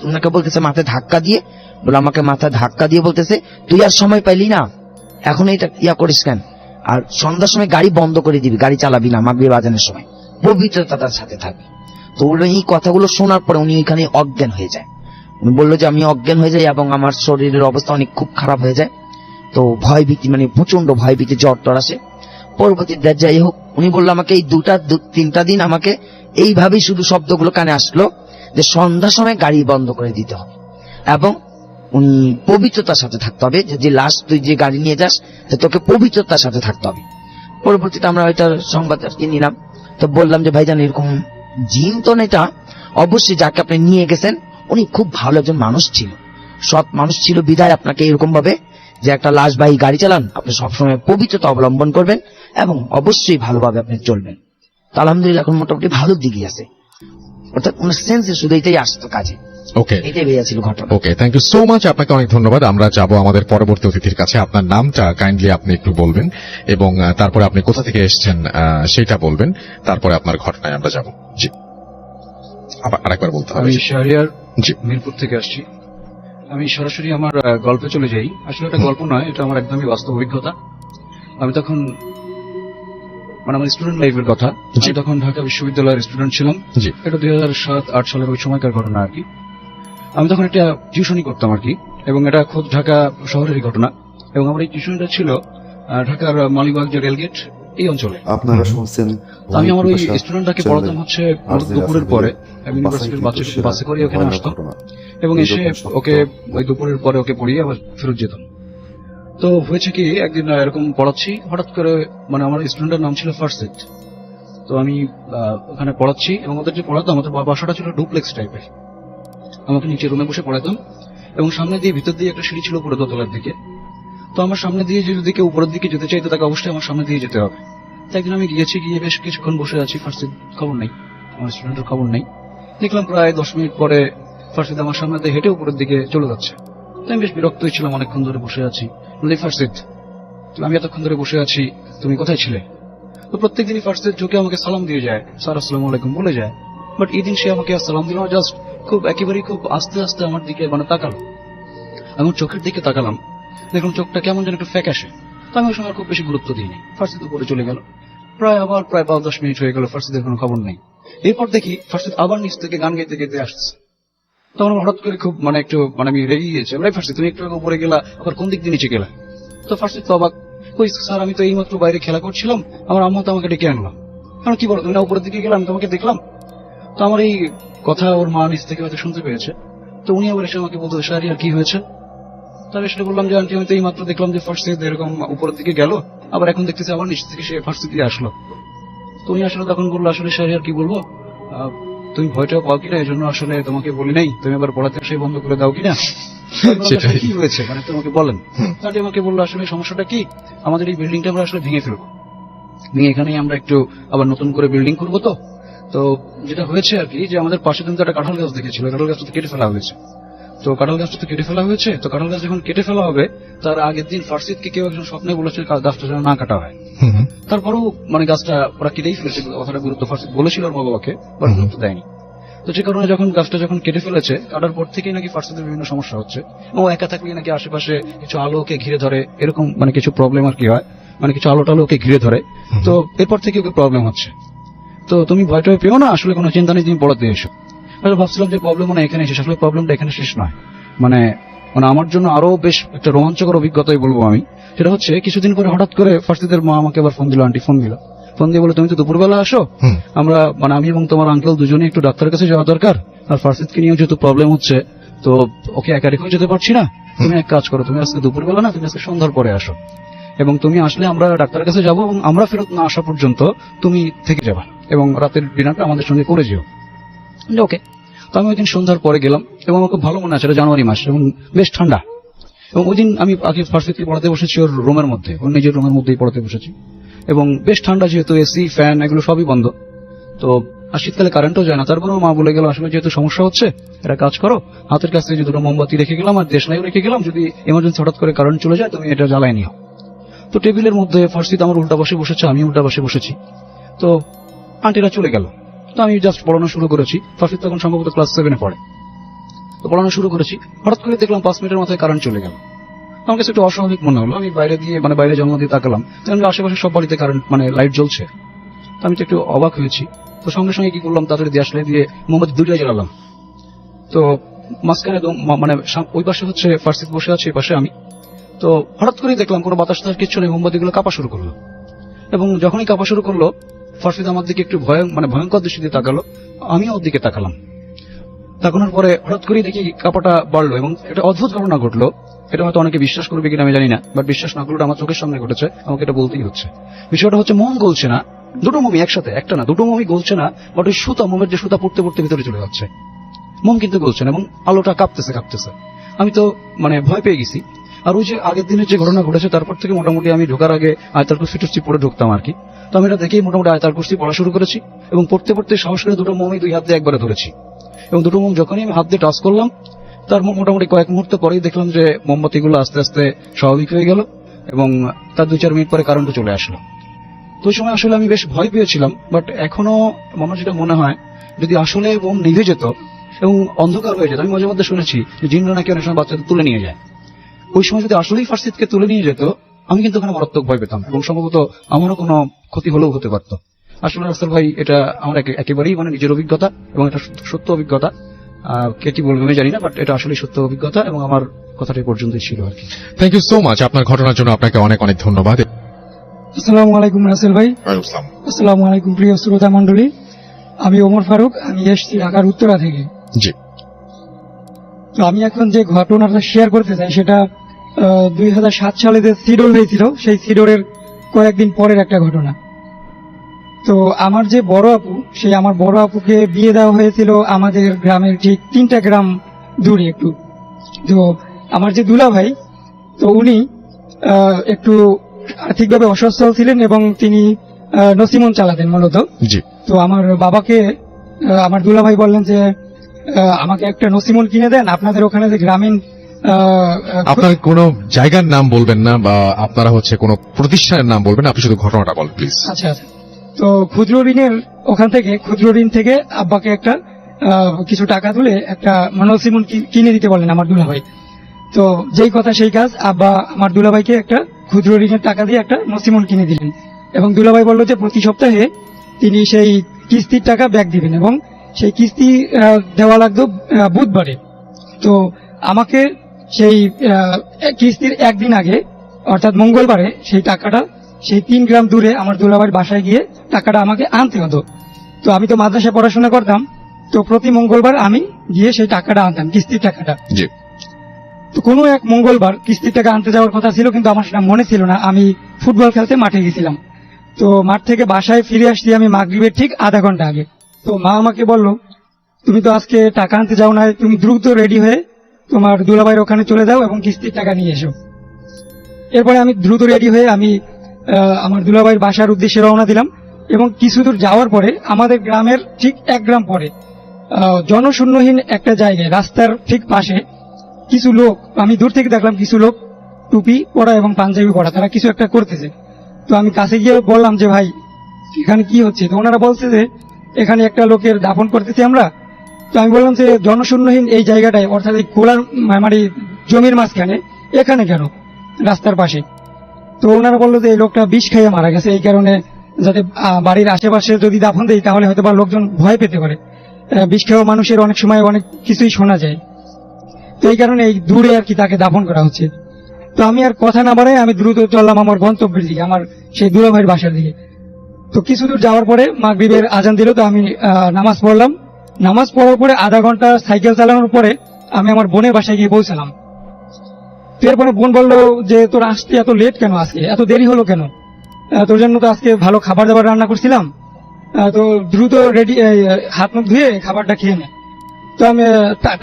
ওনাকে বলতেছে মাথায় ধাক্কা দিয়ে, বলে আমাকে মাথায় ধাক্কা দিয়ে বলতেছে তুই আর সময় পাইলি না, এখন এটা ইয়া করিস কেন, আর সন্ধ্যার সময় গাড়ি বন্ধ করে দিবি, গাড়ি চালাবি না, মাগরিব আজানের সময়, পবিত্রতা তার সাথে থাকবে। তো এই কথাগুলো শোনার পরে উনি এখানে অজ্ঞান হয়ে যায়। উনি বললো যে আমি অজ্ঞান হয়ে যাই এবং আমার শরীরের অবস্থা অনেক খুব খারাপ হয়ে যায়। তো ভয় ভীতি, মানে প্রচন্ড ভয় ভীতি, জ্বর টর আসে। পরবর্তী যাই হোক, উনি বললো আমাকে এই 2-3টা দিন আমাকে এইভাবেই শুধু শব্দগুলো কানে আসলো যে সন্ধ্যার সময় গাড়ি বন্ধ করে দিতে হবে এবং উনি পবিত্রতার সাথে থাকতে হবে, যে লাস্ট তুই যে গাড়ি নিয়ে যাস তোকে পবিত্রতার সাথে থাকতে হবে। পরবর্তীতে আমরা ওইটার সংবাদ নিলাম। তো বললাম যে ভাইজান এরকম জিন তো এটা অবশ্যই যাকে আপনি নিয়ে গেছেন উনি খুব ভালো একজন মানুষ ছিল, সৎ মানুষ ছিল, বিধায় আপনাকে এরকম ভাবে যে একটা লাশবাহী গাড়ি চালান আপনি সবসময় পবিত্রতা অবলম্বন করবেন এবং অবশ্যই ভালোভাবে আপনি চলবেন। তো আলহামদুলিল্লাহ এখন মোটামুটি ভালো দিকে আছে, অর্থাৎ ওনার সেন্সে শুধু এটাই আসতো কাজে, ওকে এটাই হয়েছিল ঘটনা। ওকে, থ্যাংক ইউ সো মাচ, আপনাকে অনেক ধন্যবাদ। আমরা যাব আমাদের পরবর্তী অতিথির কাছে। আপনার নামটা কাইন্ডলি আপনি একটু বলবেন এবং তারপরে আপনি কোথা থেকে এসেছেন সেটা বলবেন, তারপরে আপনার ঘটনায় আমরা যাব। জি, আবার আরেকবার বলতে হবে। আমি শাহরিয়ার জি। মিরপুর থেকে আসছি। আমি সরাসরি আমার গল্পে চলে যাই। আসলে এটা গল্প নয়, এটা আমার একদমই বাস্তব অভিজ্ঞতা। আমি তখন মানে আমার স্টুডেন্ট লাইফের কথা, আমি তখন ঢাকা বিশ্ববিদ্যালয়ের স্টুডেন্ট ছিলাম। জি। এটা 2007-8 সালের ওই সময়কার ঘটনা আর কি। আমি তখন একটা টিউশনি করতাম আর কি, এবং এটা খোদ ঢাকা শহরেরই ঘটনা। এবং আমার এই টিউশনটা ছিল ঢাকার মালিবাগ যে রেলগেট এই অঞ্চলে। আপনারা শুনছেন তো আমি আমার ওই স্টুডেন্টটাকে পড়াতাম হচ্ছে দুপুরের পরে, আমি ইউনিভার্সিটির বাচ্চাকে বাসে করে ওখানে আসতাম এবং এসে ওকে ওই দুপুরের পরে ওকে পড়িয়ে আবার ফেরত যেতাম। তো হয়েছে কি একদিন এরকম পড়াচ্ছি, হঠাৎ করে মানে আমার স্টুডেন্টের নাম ছিল ফারসেট। তো আমি ওখানে পড়াচ্ছি এবং ওদের যে পড়াতাম, আমাদের বাসাটা ছিল ডুপ্লেক্স টাইপের। আমাকে নিচে রুমে বসে পড়াতাম এবং সামনে দিয়ে ভিতর দিয়ে একটা সিঁড়ি ছিল উপরে দোতলার দিকে। তো আমার সামনে দিয়ে যদি কেউ উপরের দিকে যেতে চাইতো তাকে অবশ্যই আমার সামনে দিয়ে যেতে হবে। তো একদিন আমি গিয়েছি, গিয়ে বেশ কিছুক্ষণ বসে আছি, ফারসেট খবর নেই, আমার স্টুডেন্টের খবর নেই। দেখলাম প্রায় 10 মিনিট পরে ফারসেট আমার সামনে দিয়ে হেঁটে উপরের দিকে চলে যাচ্ছে। তো আমি বেশ বিরক্ত ছিলাম, অনেকক্ষণ ধরে বসে আছি। বলি ফারসেট, আমি এতক্ষণ ধরে বসে আছি, তুমি কোথায় ছিলে? তো প্রত্যেকদিনই ফারসেট ঝুঁকে আমাকে সালাম দিয়ে যায়, স্যার আসসালামু আলাইকুম বলে যায়। বাট এই দিন সে আমাকে সালাম দিল না, জাস্ট খুব একেবারেই খুব আস্তে আস্তে আমার দিকে মানে তাকালো। আমি চোখের দিকে তাকালাম, দেখলাম চোখটা কেমন যেন একটু ফ্যাকাশে। তো আমি ওই সময় খুব বেশি গুরুত্ব দিইনি, ফারসেট উপরে চলে গেল। প্রায় 5-10 মিনিট হয়ে গেল, ফারসেটের কোনো খবর নেই। এরপর দেখি ফারসেট আবার নিচ থেকে গান গাইতে গাইতে আসছে। তখন হঠাৎ করে খুব মানে একটু মানে আমি রেগে গিয়েছি, ফারসেট তুমি একটু উপরে গেলা, আবার কোন দিক দিয়ে নিচে গেলা? তো ফারসেট তো অবাক, কই স্যার আমি তো এইমাত্র বাইরে খেলা করছিলাম, আমার আম্মা তো আমাকে ডেকে আনলাম। কারণ কি বলো তুমি না উপরের দিকে গেলাম, তোমাকে দেখলাম। তো আমার এই কথা ওর মা নিচ থেকে হয়তো শুনতে পেয়েছে। তো উনি আবার এসে আমাকে বলতো স্যার আর কি হয়েছে? তাহলে সেটা বললাম যে আন্টি আমি তো এই মাত্র দেখলাম যে ফারসেট এরকম উপরের দিকে গেল, আবার এখন দেখতেছি আবার নিচ থেকে সে ফারসেট দিয়ে আসলো। তো উনি আসলে তখন বললো আসলে স্যার আর কি বলবো, তুমি ভয়টাও পাও কিনা, এই জন্য আসলে তোমাকে বলি নাই, তুমি আবার পড়াতে সেই বন্ধ করে দাও কিনা। কি হয়েছে মানে তোমাকে বলেন। তাহলে আমাকে বললো আসলে সমস্যাটা কি, আমাদের এই বিল্ডিংটা আমরা আসলে ভেঙে ফেলবো, ভেঙে এখানেই আমরা একটু আবার নতুন করে বিল্ডিং করবো। তো যেটা হয়েছে আর কি যে আমাদের পাশে কিন্তু একটা কাঁঠাল গাছ দেখেছিল, কাঁঠাল গাছটা কেটে ফেলা হয়েছে। তো কাঁঠাল গাছটা তো কেটে ফেলা হয়েছে, তো কাঁঠাল গাছ যখন কেটে ফেলা হবে তার আগের দিন ফারসেটকে কেউ একজন স্বপ্নে বলেছে গাছটা যেন না কাটা হয়। তারপরেও মানে গাছটা ওরা কেটেই ফেলেছে, কথাটা গুরুত্ব ফারসেট বলেছিল ওর মা বাবাকে, বাট গুরুত্ব দেয়নি। তো যে কারণে যখন গাছটা যখন কেটে ফেলেছে, কাটার পর থেকেই নাকি ফারসেটের বিভিন্ন সমস্যা হচ্ছে। ও একা থাকলে নাকি আশেপাশে কিছু আলোকে ঘিরে ধরে, এরকম মানে কিছু প্রবলেম আর কি হয়, মানে কিছু আলো টালো ওকে ঘিরে ধরে। তো এরপর থেকে ওকে প্রবলেম হচ্ছে। তো তুমি ভয়টা পেও না, আসলে কোনো চিন্তা নেই, তুমি পড়াতে এসো। ভাবছিলাম যে প্রবলেম মানে এখানে শেষ, আসলে প্রবলেমটা এখানে শেষ নয়। মানে মানে আমার জন্য আরো বেশ একটা রোমাঞ্চকর অভিজ্ঞতাই বলবো আমি। সেটা হচ্ছে কিছুদিন পরে হঠাৎ করে ফার্সিদের মা আমাকে আবার ফোন দিল, আন্টি ফোন দিল, ফোন দিয়ে বলে তুমি তো দুপুরবেলা আসো, হুম। আমরা মানে আমি এবং তোমার আঙ্কেল দুজনে একটু ডাক্তারের কাছে যাওয়া দরকার, আর ফার্সিদকে নিয়ে যেহেতু প্রবলেম হচ্ছে তো ওকে একা রেখেও যেতে পারছি না, তুমি এক কাজ করো, তুমি আজকে দুপুরবেলা না, তুমি আজকে সন্ধ্যার পরে আসো, এবং তুমি আসলে আমরা ডাক্তারের কাছে যাবো এবং আমরা ফেরত না আসা পর্যন্ত তুমি থেকে যাবা এবং রাতের ডিনারটা আমাদের সঙ্গে করে যেও। ওকে। তো আমি ওই দিন সন্ধ্যার পরে গেলাম এবং আমার খুব ভালো মনে আছে, এটা জানুয়ারি মাস এবং বেশ ঠান্ডা, এবং ওই দিন আমি আগে ফার্সিদকে পড়াতে বসেছি ওর রুমের মধ্যে, ওর নিজের রুমের মধ্যেই পড়াতে বসেছি, এবং বেশ ঠান্ডা, যেহেতু এসি ফ্যান এগুলো সবই বন্ধ, তো আর শীতকালে কারেন্টও যায় না। তারপরেও মা বলে গেল আসলে যেহেতু সমস্যা হচ্ছে একটা কাজ করো, হাতের কাছে যে দুটো মোমবাতি রেখে গেলাম আর দেশলাইও রেখে গেলাম, যদি এমার্জেন্সি হঠাৎ করে কারেন্ট চলে যায় তুমি এটা জ্বালাই নিও। তো টেবিলের মধ্যে ফার্সিদ আমার উল্টা পাশে বসেছে, আমি উল্টা পাশে বসেছি, তো আন্টিরা চলে গেল, তো আমি জাস্ট পড়ানো শুরু করেছি। ফার্সিদ তখন সম্ভবত ক্লাস 7-এ পড়ে, তো পড়ানো শুরু করেছি, হঠাৎ করে দেখলাম 5 মিনিটের মাথায় কারেন্ট চলে গেল। আমার কাছে একটু অস্বাভাবিক মনে হলো, আমি বাইরে দিয়ে মানে বাইরে জন্ম দিয়ে তাকালাম, আশেপাশে সব বাড়িতে কারেন্ট মানে লাইট জ্বলছে, তো আমি তো একটু অবাক হয়েছি। তো সঙ্গে সঙ্গে কি করলাম, তাড়াতাড়ি দেশলাই দিয়ে মোমবাতি 2টা জ্বালালাম। তো মাঝখানে মানে ওই পাশে হচ্ছে ফার্সিদ বসে আছে, এই পাশে আমি। তো হঠাৎ করে দেখলাম কোনো বাতাস টাতাস কিছু নেই, মোমবাতিগুলো কাঁপা শুরু করলো, এবং যখনই কাঁপা শুরু করলো ফার্সিদ আমার দিকে একটু ভয়ঙ্কর দৃষ্টিতে তাকালো, আমিও ওর দিকে তাকালাম। তাকানোর পরে হঠাৎ করেই দেখি কাঁপাটা বাড়লো, এবং এটা অদ্ভুত ঘটনা ঘটলো। এটা হয়তো অনেকে বিশ্বাস করবে কিনা আমি জানি না, বাট বিশ্বাস না করলে আমার চোখের সামনে ঘটেছে, আমাকে এটা বলতেই হচ্ছে। বিষয়টা হচ্ছে মোম গলছে না, দুটো মোমই একসাথে, একটা না দুটো মোমই গলছে না, বাট ওই সুতা, মোমের যে সুতা পড়তে পড়তে ভিতরে চলে যাচ্ছে, মোম কিন্তু গলছে না, এবং আলোটা কাঁপতেছে। আমি তো মানে ভয় পেয়ে গেছি। আর ওই যে আগের দিনের যে ঘটনা ঘটেছে তারপর থেকে মোটামুটি আমি ঢোকার আগে আয়তাল কুরসি টুসি পড়ে ঢুকতাম আর কি। তো আমি এটা দেখেই মোটামুটি আয়তাল কুরসি পড়া শুরু করেছি, এবং পড়তে পড়তে সাহস করে দুটো মোমই 2 হাত দিয়ে একবারে ধরেছি, এবং দুটো মোম যখনই আমি হাত দিয়ে টাচ করলাম তার মোটামুটি কয়েক মুহূর্ত পরেই দেখলাম যে মোমবাতিগুলো আস্তে আস্তে স্বাভাবিক হয়ে গেল, এবং তার 2-4 মিনিট পরে কারেন্টও চলে আসলো। তো ওই সময় আসলে আমি বেশ ভয় পেয়েছিলাম, বাট এখনো আমার যেটা মনে হয় যদি আসলে মোম নিভে যেত এবং অন্ধকার হয়ে যেত, আমি মাঝে মধ্যে শুনেছি যে জিনরা নাকি অনেক সময় বাচ্চাদের তুলে নিয়ে যায়, ওই সময় যদি আসলেই ফার্সিদকে তুলে নিয়ে যেত আমি কিন্তু ওখানে মারাত্মক ভয় পেতাম, এবং সম্ভবত আমারও কোনো ক্ষতি হলেও হতে পারত। আসলে রাসেল ভাই, এটা আমার একেবারেই মানে নিজের অভিজ্ঞতা, এবং এটা সত্য অভিজ্ঞতা। কে কি বলবে আমি জানি না, বাট এটা আসলে সত্য অভিজ্ঞতা, এবং আমার কথাটা এই পর্যন্তই ছিল আর কি। থ্যাংক ইউ সো মাচ, আপনার ঘটনার জন্য আপনাকে অনেক অনেক ধন্যবাদ। আসসালামু আলাইকুম রাসেল ভাই। আসসালামু আলাইকুম প্রিয় শ্রোতা মন্ডলী, আমি ওমর ফারুক, আমি এসেছি ঢাকার উত্তরা থেকে। জি। তো আমি এখন যে ঘটনাটা শেয়ার করতে চাই সেটা 2007 সালে যে সিডোর হয়েছিল সেই সিডোরের কয়েকদিন পরের একটা ঘটনা। তো আমার যে বড় আপু, সেই আমার বড় আপুকে বিয়ে দেওয়া হয়েছিল আমাদের গ্রামের ঠিক 3টা গ্রাম দূরে একটু। তো আমার যে দুলা ভাই, তো উনি একটু আর্থিকভাবে অসচ্ছল ছিলেন এবং তিনি নসিমন চালাতেন মূলত। জি। তো আমার বাবাকে আমার দুলা ভাই বললেন যে আমাকে একটা নসিমন কিনে দেন, আপনাদের ওখানে যে গ্রামীণ আপনার কোনো জায়গার নাম বলবেন না, বা আপনারা হচ্ছে কোনো প্রতিষ্ঠানের নাম বলবেন না, আপনি শুধু ঘটনাটা বলেন প্লিজ। আচ্ছা আচ্ছা। তো ক্ষুদ্র ঋণের ওখান থেকে, ক্ষুদ্র ঋণ থেকে আব্বাকে একটা কিছু টাকা তুলে একটা নসিমন কিনে দিতে বললেন আমার দুলা ভাই। তো যেই কথা সেই কাজ, আব্বা আমার দুলাভাইকে একটা ক্ষুদ্র ঋণের টাকা দিয়ে একটা নসিমন কিনে দিলেন, এবং দুলাভাই বলল যে প্রতি সপ্তাহে তিনি সেই কিস্তির টাকা ব্যাক দিবেন, এবং সেই কিস্তি দেওয়া লাগতো বুধবারে। তো আমাকে সেই কিস্তির একদিন আগে অর্থাৎ মঙ্গলবারে সেই টাকাটা, সেই 3 গ্রাম দূরে আমার দুলাভাইয়ের বাসায় গিয়ে টাকাটা আমাকে আনতে হতো। তো আমি তো মাদ্রাসায় পড়াশোনা করতাম, তো প্রতি মঙ্গলবার আমি গিয়ে সেই টাকাটা আনতাম, কিস্তির টাকাটা। জি। তো কোনো এক মঙ্গলবার কিস্তির টাকা আনতে যাওয়ার কথা ছিল, কিন্তু আমার সেটা মনে ছিল না, আমি ফুটবল খেলতে মাঠে গেছিলাম। তো মাঠ থেকে বাসায় ফিরে আসছি আমি মাগরিবের ঠিক আধা ঘন্টা আগে। তো মা আমাকে বলল, তুমি তো আজকে টাকা আনতে যাও না, তুমি দ্রুত রেডি হয়ে তোমার দুলাভাইয়ের ওখানে চলে যাও এবং কিস্তির টাকা নিয়ে এসো। এরপরে আমি দ্রুত রেডি হয়ে আমি আমার দুলাভাইয়ের বাসার উদ্দেশ্যে রওনা দিলাম, এবং কিছু দূর যাওয়ার পরে আমাদের গ্রামের ঠিক 1 গ্রাম পরে জনশূন্যহীন একটা জায়গায় রাস্তার ঠিক পাশে কিছু লোক, আমি দূর থেকে দেখলাম কিছু লোক টুপি পরা এবং পাঞ্জাবি পরা, তারা কিছু একটা করতেছে। তো আমি কাছে গিয়ে বললাম যে ভাই এখানে কি হচ্ছে? তো ওনারা বলছে যে এখানে একটা লোকের দাফন করতেছি আমরা। তো আমি বললাম যে জনশূন্যহীন এই জায়গাটায়, অর্থাৎ এই খোলার মানে জমির মাঝখানে, এখানে কেন, রাস্তার পাশে? তো ওনারা বললো যে এই লোকটা বিষ খাইয়ে মারা গেছে, এই কারণে যাতে বাড়ির আশেপাশে যদি দাফন দেয় তাহলে হয়তো বা লোকজন ভয় পেতে পারে, বিষ খাওয়া মানুষের অনেক সময় অনেক কিছুই শোনা যায়। তো এই কারণে এই দূরে আর কি তাকে দাফন করা হচ্ছে। তো আমি আর কথা না বাড়াই আমি দ্রুত চললাম আমার গন্তব্যের দিকে, আমার সেই দুলাভাইয়ের বাসার দিকে। তো কিছু দূর যাওয়ার পরে মাগরিবের আজান দিল, তো আমি নামাজ পড়লাম। নামাজ পড়ার পরে আধা ঘন্টা সাইকেল চালানোর পরে আমি আমার বোনের বাসায় গিয়ে পৌঁছালাম। তো এরপরে বোন বললো যে তোর আসতে এত লেট কেন, আজকে এত দেরি হলো কেন? তোর জন্য তো আজকে ভালো খাবার দাবার রান্না করছিলাম, তো দ্রুত রেডি, হাত মুখ ধুয়ে খাবারটা খেয়ে নে। তো আমি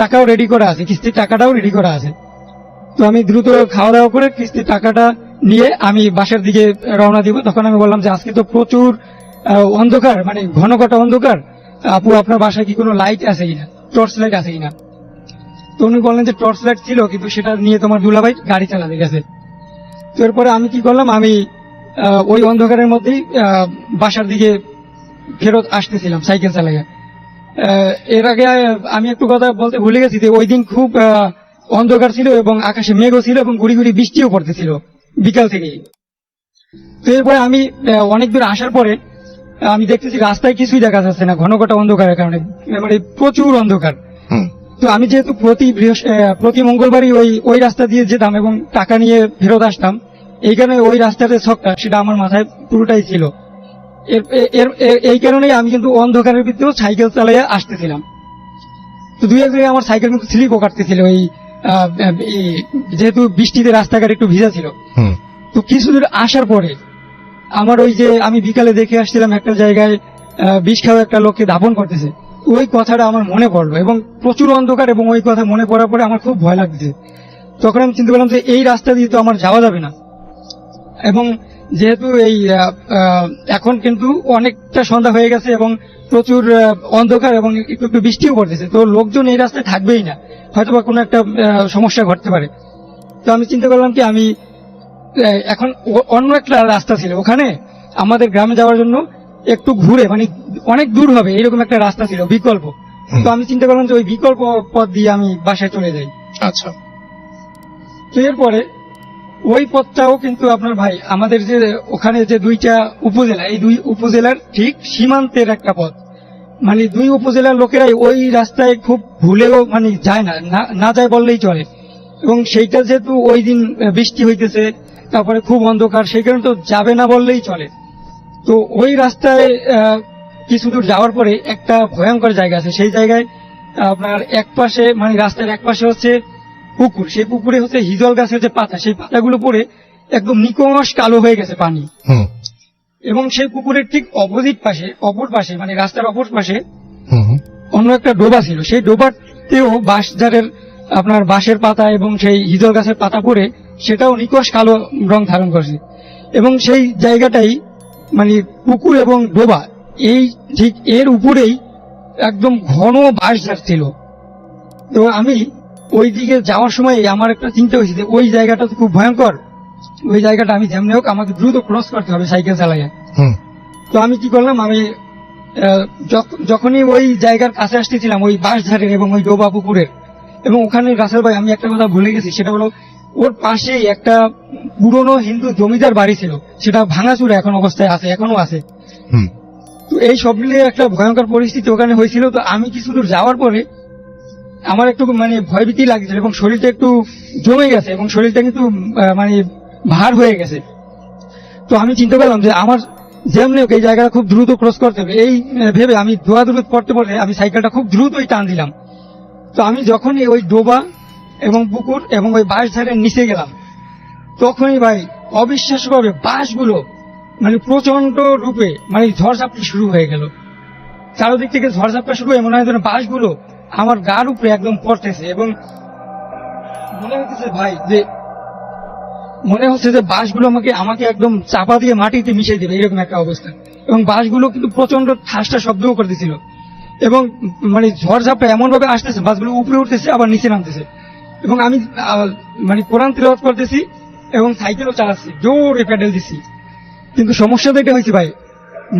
টাকাও রেডি করা আছে, কিস্তির টাকাটাও রেডি করা আছে। তো আমি দ্রুত খাওয়া দাওয়া করে কিস্তির টাকাটা নিয়ে আমি বাসার দিকে রওনা দিব। তখন আমি বললাম যে আজকে তো প্রচুর অন্ধকার, মানে ঘন ঘটা অন্ধকার, আপু আপনার বাসায় কি কোনো লাইট আছে কিনা, টর্চ লাইট আছে কিনা? তো উনি বললেন যে টর্চ লাইট ছিল, কিন্তু সেটা নিয়ে তোমার দুলাভাই গাড়ি চালাতে গেছে। তো এরপরে আমি কি করলাম, আমি ওই অন্ধকারের মধ্যেই বাসার দিকে ফেরত আসতেছিলাম সাইকেল চালাইয়া। এর আগে আমি একটু কথা বলতে ভুলে গেছি যে ওই দিন খুব অন্ধকার ছিল এবং আকাশে মেঘও ছিল এবং গুড়ি গুড়ি বৃষ্টিও পড়তেছিল বিকাল থেকেই। তো এরপরে আমি অনেক দূর আসার পরে আমি দেখতেছি রাস্তায় কিছুই দেখা যাচ্ছে না, ঘন ঘটা অন্ধকারের কারণে, মানে প্রচুর অন্ধকার। তো আমি যেহেতু প্রতি মঙ্গলবারই ওই রাস্তা দিয়ে যেতাম এবং টাকা নিয়ে ফেরত আসতাম, এই কারণে ওই রাস্তাতে ছকটা সেটা আমার মাথায় পুরোটাই ছিল। এই কারণেই আমি কিন্তু অন্ধকারের ভিতরেও সাইকেল চালাইয়া আসতেছিলাম। তো দুই এক জায়গায় আমার সাইকেল কিন্তু স্লিপও কাটতেছিল, যেহেতু বৃষ্টিতে রাস্তাঘাট একটু ভিজা ছিল। তো কিছু দূর আসার পরে আমার ওই যে আমি বিকালে দেখে আসছিলাম একটা জায়গায় বিষ খাওয়া একটা লোককে দাফন করতেছে, ওই কথাটা আমার মনে পড়লো এবং প্রচুর অন্ধকার, এবং ওই কথা মনে পড়ার পরে আমার খুব ভয় লাগছে। তখন আমি চিন্তা করলাম যে এই রাস্তা দিয়ে তো আমার যাওয়া যাবে না, এবং যেহেতু এই এখন কিন্তু অনেকটা সন্ধ্যা হয়ে গেছে এবং প্রচুর অন্ধকার এবং একটু একটু বৃষ্টিও পড়তেছে, তো লোকজন এই রাস্তায় থাকবেই না, হয়তো বা কোনো একটা সমস্যা ঘটতে পারে। তো আমি চিন্তা করলাম কি আমি এখন অন্য একটা রাস্তা ছিল ওখানে আমাদের গ্রামে যাওয়ার জন্য একটু ঘুরে, মানে অনেক দূর হবে এরকম একটা রাস্তা ছিল বিকল্প। তো আমি চিন্তা করলাম যে ওই বিকল্প পথ দিয়ে আমি বাসায় চলে যাই। আচ্ছা, তো এরপরে ওই পথটাও কিন্তু আপনার ভাই আমাদের যে ওখানে যে দুইটা উপজেলা, এই দুই উপজেলার ঠিক সীমান্তের একটা পথ, মানে দুই উপজেলার লোকেরাই ওই রাস্তায় খুব ভুলেও মানে যায় না যায় বললেই চলে। এবং সেইটা যেহেতু ওই দিন বৃষ্টি হইতেছে, তারপরে খুব অন্ধকার, সেই কারণে তো যাবে না বললেই চলে। তো ওই রাস্তায় কিছু দূর যাওয়ার পরে একটা ভয়ঙ্কর জায়গা আছে, সেই জায়গায় আপনার এক পাশে, মানে রাস্তার এক পাশে হচ্ছে পুকুর, সেই পুকুরে হচ্ছে হিজল গাছের যে পাতা, সেই পাতাগুলো পড়ে একদম নিকষ কালো হয়ে গেছে পানি। এবং সেই পুকুরের ঠিক অপোজিট পাশে, অপর পাশে, মানে রাস্তার অপর পাশে অন্য একটা ডোবা ছিল, সেই ডোবাতেও বাঁশঝাড়ের আপনার বাঁশের পাতা এবং সেই হিজল গাছের পাতা পড়ে সেটাও নিকষ কালো রং ধারণ করছে। এবং সেই জায়গাটাই মানে পুকুর এবং ডোবা, এই ঠিক এর উপরেই একদম ঘন বাঁশঝাড় ছিল। তো আমি ওই দিকে যাওয়ার সময় আমার একটা চিন্তা হয়েছে যে ওই জায়গাটা তো খুব ভয়ঙ্কর, ওই জায়গাটা আমি যেমনি হোক আমাকে দ্রুত ক্রস করতে হবে সাইকেল চালাইয়া। তো আমি কি করলাম, আমি যখনই ওই জায়গার কাছে আসতেছিলাম ওই বাঁশঝাড়ের এবং ওই ডোবা পুকুরের, এবং ওখানে রাসেল ভাই আমি একটা কথা ভুলে গেছি, সেটা হলো ওর পাশেই একটা পুরনো হিন্দু জমিদার বাড়ি ছিল, সেটা ভাঙাচুরা এখন অবস্থায় আছে, এখনো আছে। তো এই সব মিলিয়ে একটা ভয়ঙ্কর পরিস্থিতি ওখানে হয়েছিল। তো আমি কিছু দূর যাওয়ার পরে আমার একটু মানে ভয়ভীতি লাগছিল এবং শরীরটা একটু জমে গেছে এবং শরীরটা কিন্তু মানে ভার হয়ে গেছে। তো আমি চিন্তা করলাম যে আমার যেমনি এই জায়গাটা খুব দ্রুত ক্রস করতে হবে, এই ভেবে আমি দৌড়াদৌড়ি করতে পড়ে আমি সাইকেলটা খুব দ্রুতই টান দিলাম। তো আমি যখনই ওই ডোবা এবং পুকুর এবং ওই বাঁশঝাড়ের নিচে গেলাম, তখনই ভাই অবিশ্বাস্যভাবে বাঁশগুলো মানে প্রচন্ড রূপে মানে ঝড়ঝাপটা শুরু হয়ে গেল, চারদিক থেকে ঝড়ঝাপটা শুরু হয়ে মনে হয় যেন বাঁশগুলো আমার গার উপরে একদম পড়তেছে, এবং মনে হচ্ছে ভাই যে মনে হচ্ছে যে বাঁশগুলো আমাকে একদম চাপা দিয়ে মাটিতে মিশিয়ে দেবে, এরকম একটা অবস্থা। এবং বাঁশগুলো কিন্তু প্রচন্ড ঠাসটা শব্দও করতেছিল, এবং মানে ঝড়ঝাপটা এমন ভাবে আসতেছে, বাসগুলো উপরে উঠতেছে আবার নিচে নামতেছে, এবং আমি মানে কোরআন তিলাওয়াত করতেছি এবং সাইকেলও চালাচ্ছি, জোরে প্যাডেল দিচ্ছি। কিন্তু সমস্যাটা এটা হয়েছে ভাই,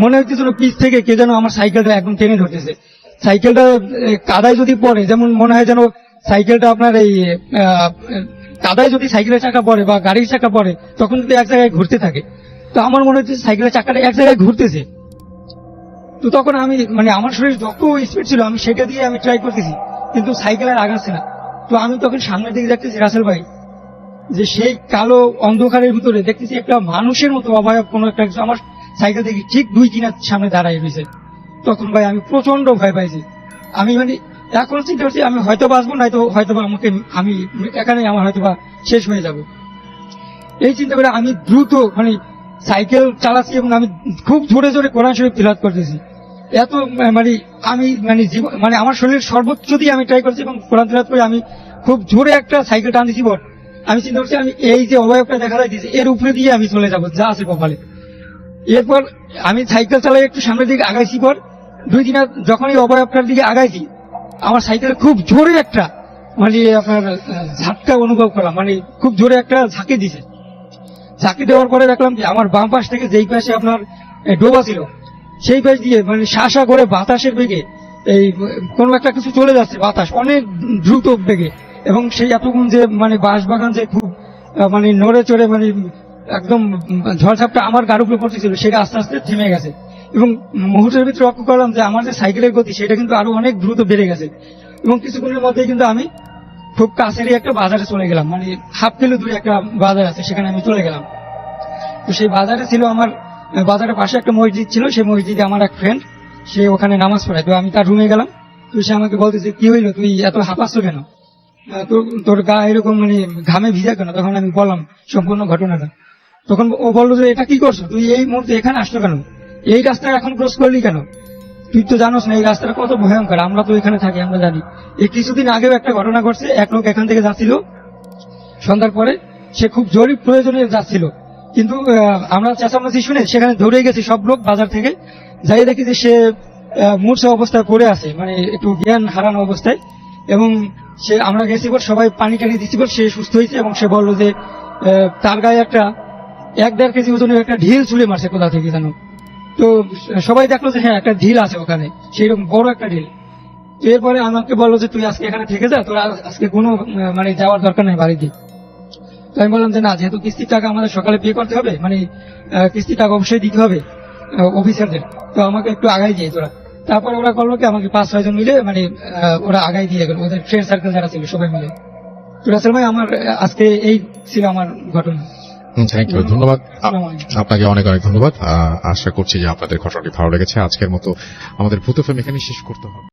মনে হচ্ছে পিছ থেকে কে যেন আমার সাইকেলটা একদম টেনে ধরতেছে। সাইকেলটা কাদায় যদি পড়ে, যেমন মনে হয় যেন সাইকেলটা আপনার এই কাদায় যদি সাইকেলের চাকা পড়ে বা গাড়ির চাকা পড়ে, তখন যদি এক জায়গায় ঘুরতে থাকে, তো আমার মনে হচ্ছে সাইকেলের চাকাটা এক জায়গায় ঘুরতেছে। তো তখন আমি মানে আমার শরীর যত স্পিড ছিল আমি সেটা দিয়ে আমি ট্রাই করতেছি, কিন্তু সাইকেল আর আগাচ্ছে না। তো আমি তখন সামনের দিকে দেখতেছি রাসেল ভাই যে সেই কালো অন্ধকারের ভিতরে দেখতেছি একটা মানুষের মতো অবয়ব কোনো একটা আমার সাইকেল থেকে ঠিক 2-3 হাত সামনে দাঁড়ায় রয়েছে। তখন ভাই আমি প্রচন্ড ভয় পাইছি। আমি মানে এখন চিন্তা করছি আমি হয়তো বাঁচবো, নয়তো হয়তো বা আমাকে আমি এখানে আমার হয়তো বা শেষ হয়ে যাব। এই চিন্তা করে আমি দ্রুত মানে সাইকেল চালাচ্ছি এবং আমি খুব জোরে জোরে কোরআন শরীফ তিলাওয়াত করতেছি। এত মানে আমি মানে মানে আমার শরীরের সর্বোচ্চ দিয়ে আমি ট্রাই করছি এবং কোরআন তিলাওয়াত করে আমি খুব জোরে একটা সাইকেল টান দিছি। আমি চিন্তা করছি আমি এই যে অবয়বটা দেখা যাইতেছে এর উপরে দিয়ে আমি চলে যাবো যা আছে কপালে। এরপর আমি সাইকেল চালাই একটু সামনের দিকে আগাইছি। পর 2-3 হাত যখন এই অবয়বটার দিকে আগাইছি আমার সাইকেল খুব জোরে একটা মানে আপনার ঝাটকা অনুভব করলাম, মানে খুব জোরে একটা ঝাঁকি দিছে। ঝাঁকি দেওয়ার পরে দেখলাম যে আমার বাম পাশ থেকে যেই পাশে আপনার ডোবা ছিল সেই পাশ দিয়ে মানে শাসা করে বাতাসের বেগে এই কোনো একটা কিছু চলে যাচ্ছে, বাতাস অনেক দ্রুত বেগে, এবং সেই এতক্ষণ যে মানে বাঁশ বাগান যে খুব মানে নড়ে চড়ে মানে একদম ঝড়ঝাপটা আমার গাড়ির উপরে পড়তেছিল সেটা আস্তে আস্তে থেমে গেছে। এবং মুহূর্তের ভিতরে লক্ষ্য করলাম যে আমার যে সাইকেলের গতি সেটা কিন্তু আরো অনেক দ্রুত বেড়ে গেছে। এবং কিছুক্ষণের মধ্যেই কিন্তু আমি খুব কাছেরই একটা বাজারে চলে গেলাম, মানে হাফ কিলো দূরে একটা বাজার আছে সেখানে আমি চলে গেলাম। তো সেই বাজারে ছিল আমার বাজারের পাশে একটা মসজিদ ছিল, সেই মসজিদে আমার এক ফ্রেন্ড সে ওখানে নামাজ পড়ায়। তো আমি তার রুমে গেলাম। তো সে আমাকে বলতেছে কি হইলো, তুই এত হাঁপাচ্ছ কেন, তোর গা এরকম মানে ঘামে ভিজা কেন? তখন আমি বললাম সম্পূর্ণ ঘটনাটা। তখন ও বললো যে এটা কি করছো, তুই এই মুহূর্তে এখানে আসলো কেন, এই রাস্তা এখন ক্রস করলি কেন, তুই তো জানোস না এই রাস্তাটা কত ভয়ঙ্কর, আমরা তো এখানে থাকি আমরা জানি। এই কিছুদিন আগেও একটা ঘটনা ঘটছে, এক লোক এখান থেকে যাচ্ছিল সন্ধ্যার পরে, সে খুব জরুরি প্রয়োজনে যাচ্ছিল, কিন্তু আমরা চেঁচামেচি শুনে সেখানে ধরে গেছি সব লোক বাজার থেকে, যাই দেখি যে সে মূর্ছা অবস্থায় পড়ে আছে, মানে একটু জ্ঞান হারানো অবস্থায়। এবং সে আমরা গেছি পর সবাই পানি টানি দিচ্ছি পর সে সুস্থ হয়েছে। এবং সে বললো যে তার গায়ে একটা 1-1.5 কেজি ওজনের একটা ঢিল ছুঁড়ে মারছে কোথা থেকে জানো। তো সবাই দেখলো যে হ্যাঁ একটা ঢিল আছে ওখানে, সেইরকম বড় একটা ঢিল। তো এরপরে আমাকে বললো যে তুই আজকে এখানে থেকে যা, তোর আজকে কোনো মানে যাওয়ার দরকার নেই বাড়িতে। তো আমি বললাম যে না, যেহেতু কিস্তির টাকা আমাদের সকালে পে করতে হবে, মানে কিস্তির টাকা অবশ্যই দিতে হবে অফিসারদের, তো আমাকে একটু আগাই দিয়ে তোরা। তারপর ওরা করলো কি আমাকে 5-6 জন মিলে মানে ওরা আগাই দিয়ে গেল, ওদের ফ্রেন্ড সার্কেল যারা ছিল সবাই মিলে। তো রাসেল ভাই আমার আজকে এই ছিল আমার ঘটনা। থ্যাংক ইউ, ধন্যবাদ আসসালামু আলাইকুম। আপনাকে অনেক অনেক ধন্যবাদ। আশা করছি যে আপনাদের ঘটনাটি ভালো লেগেছে। আজকের মতো আমাদের ভূত ফিল্ম এখানে শেষ করতে হবে।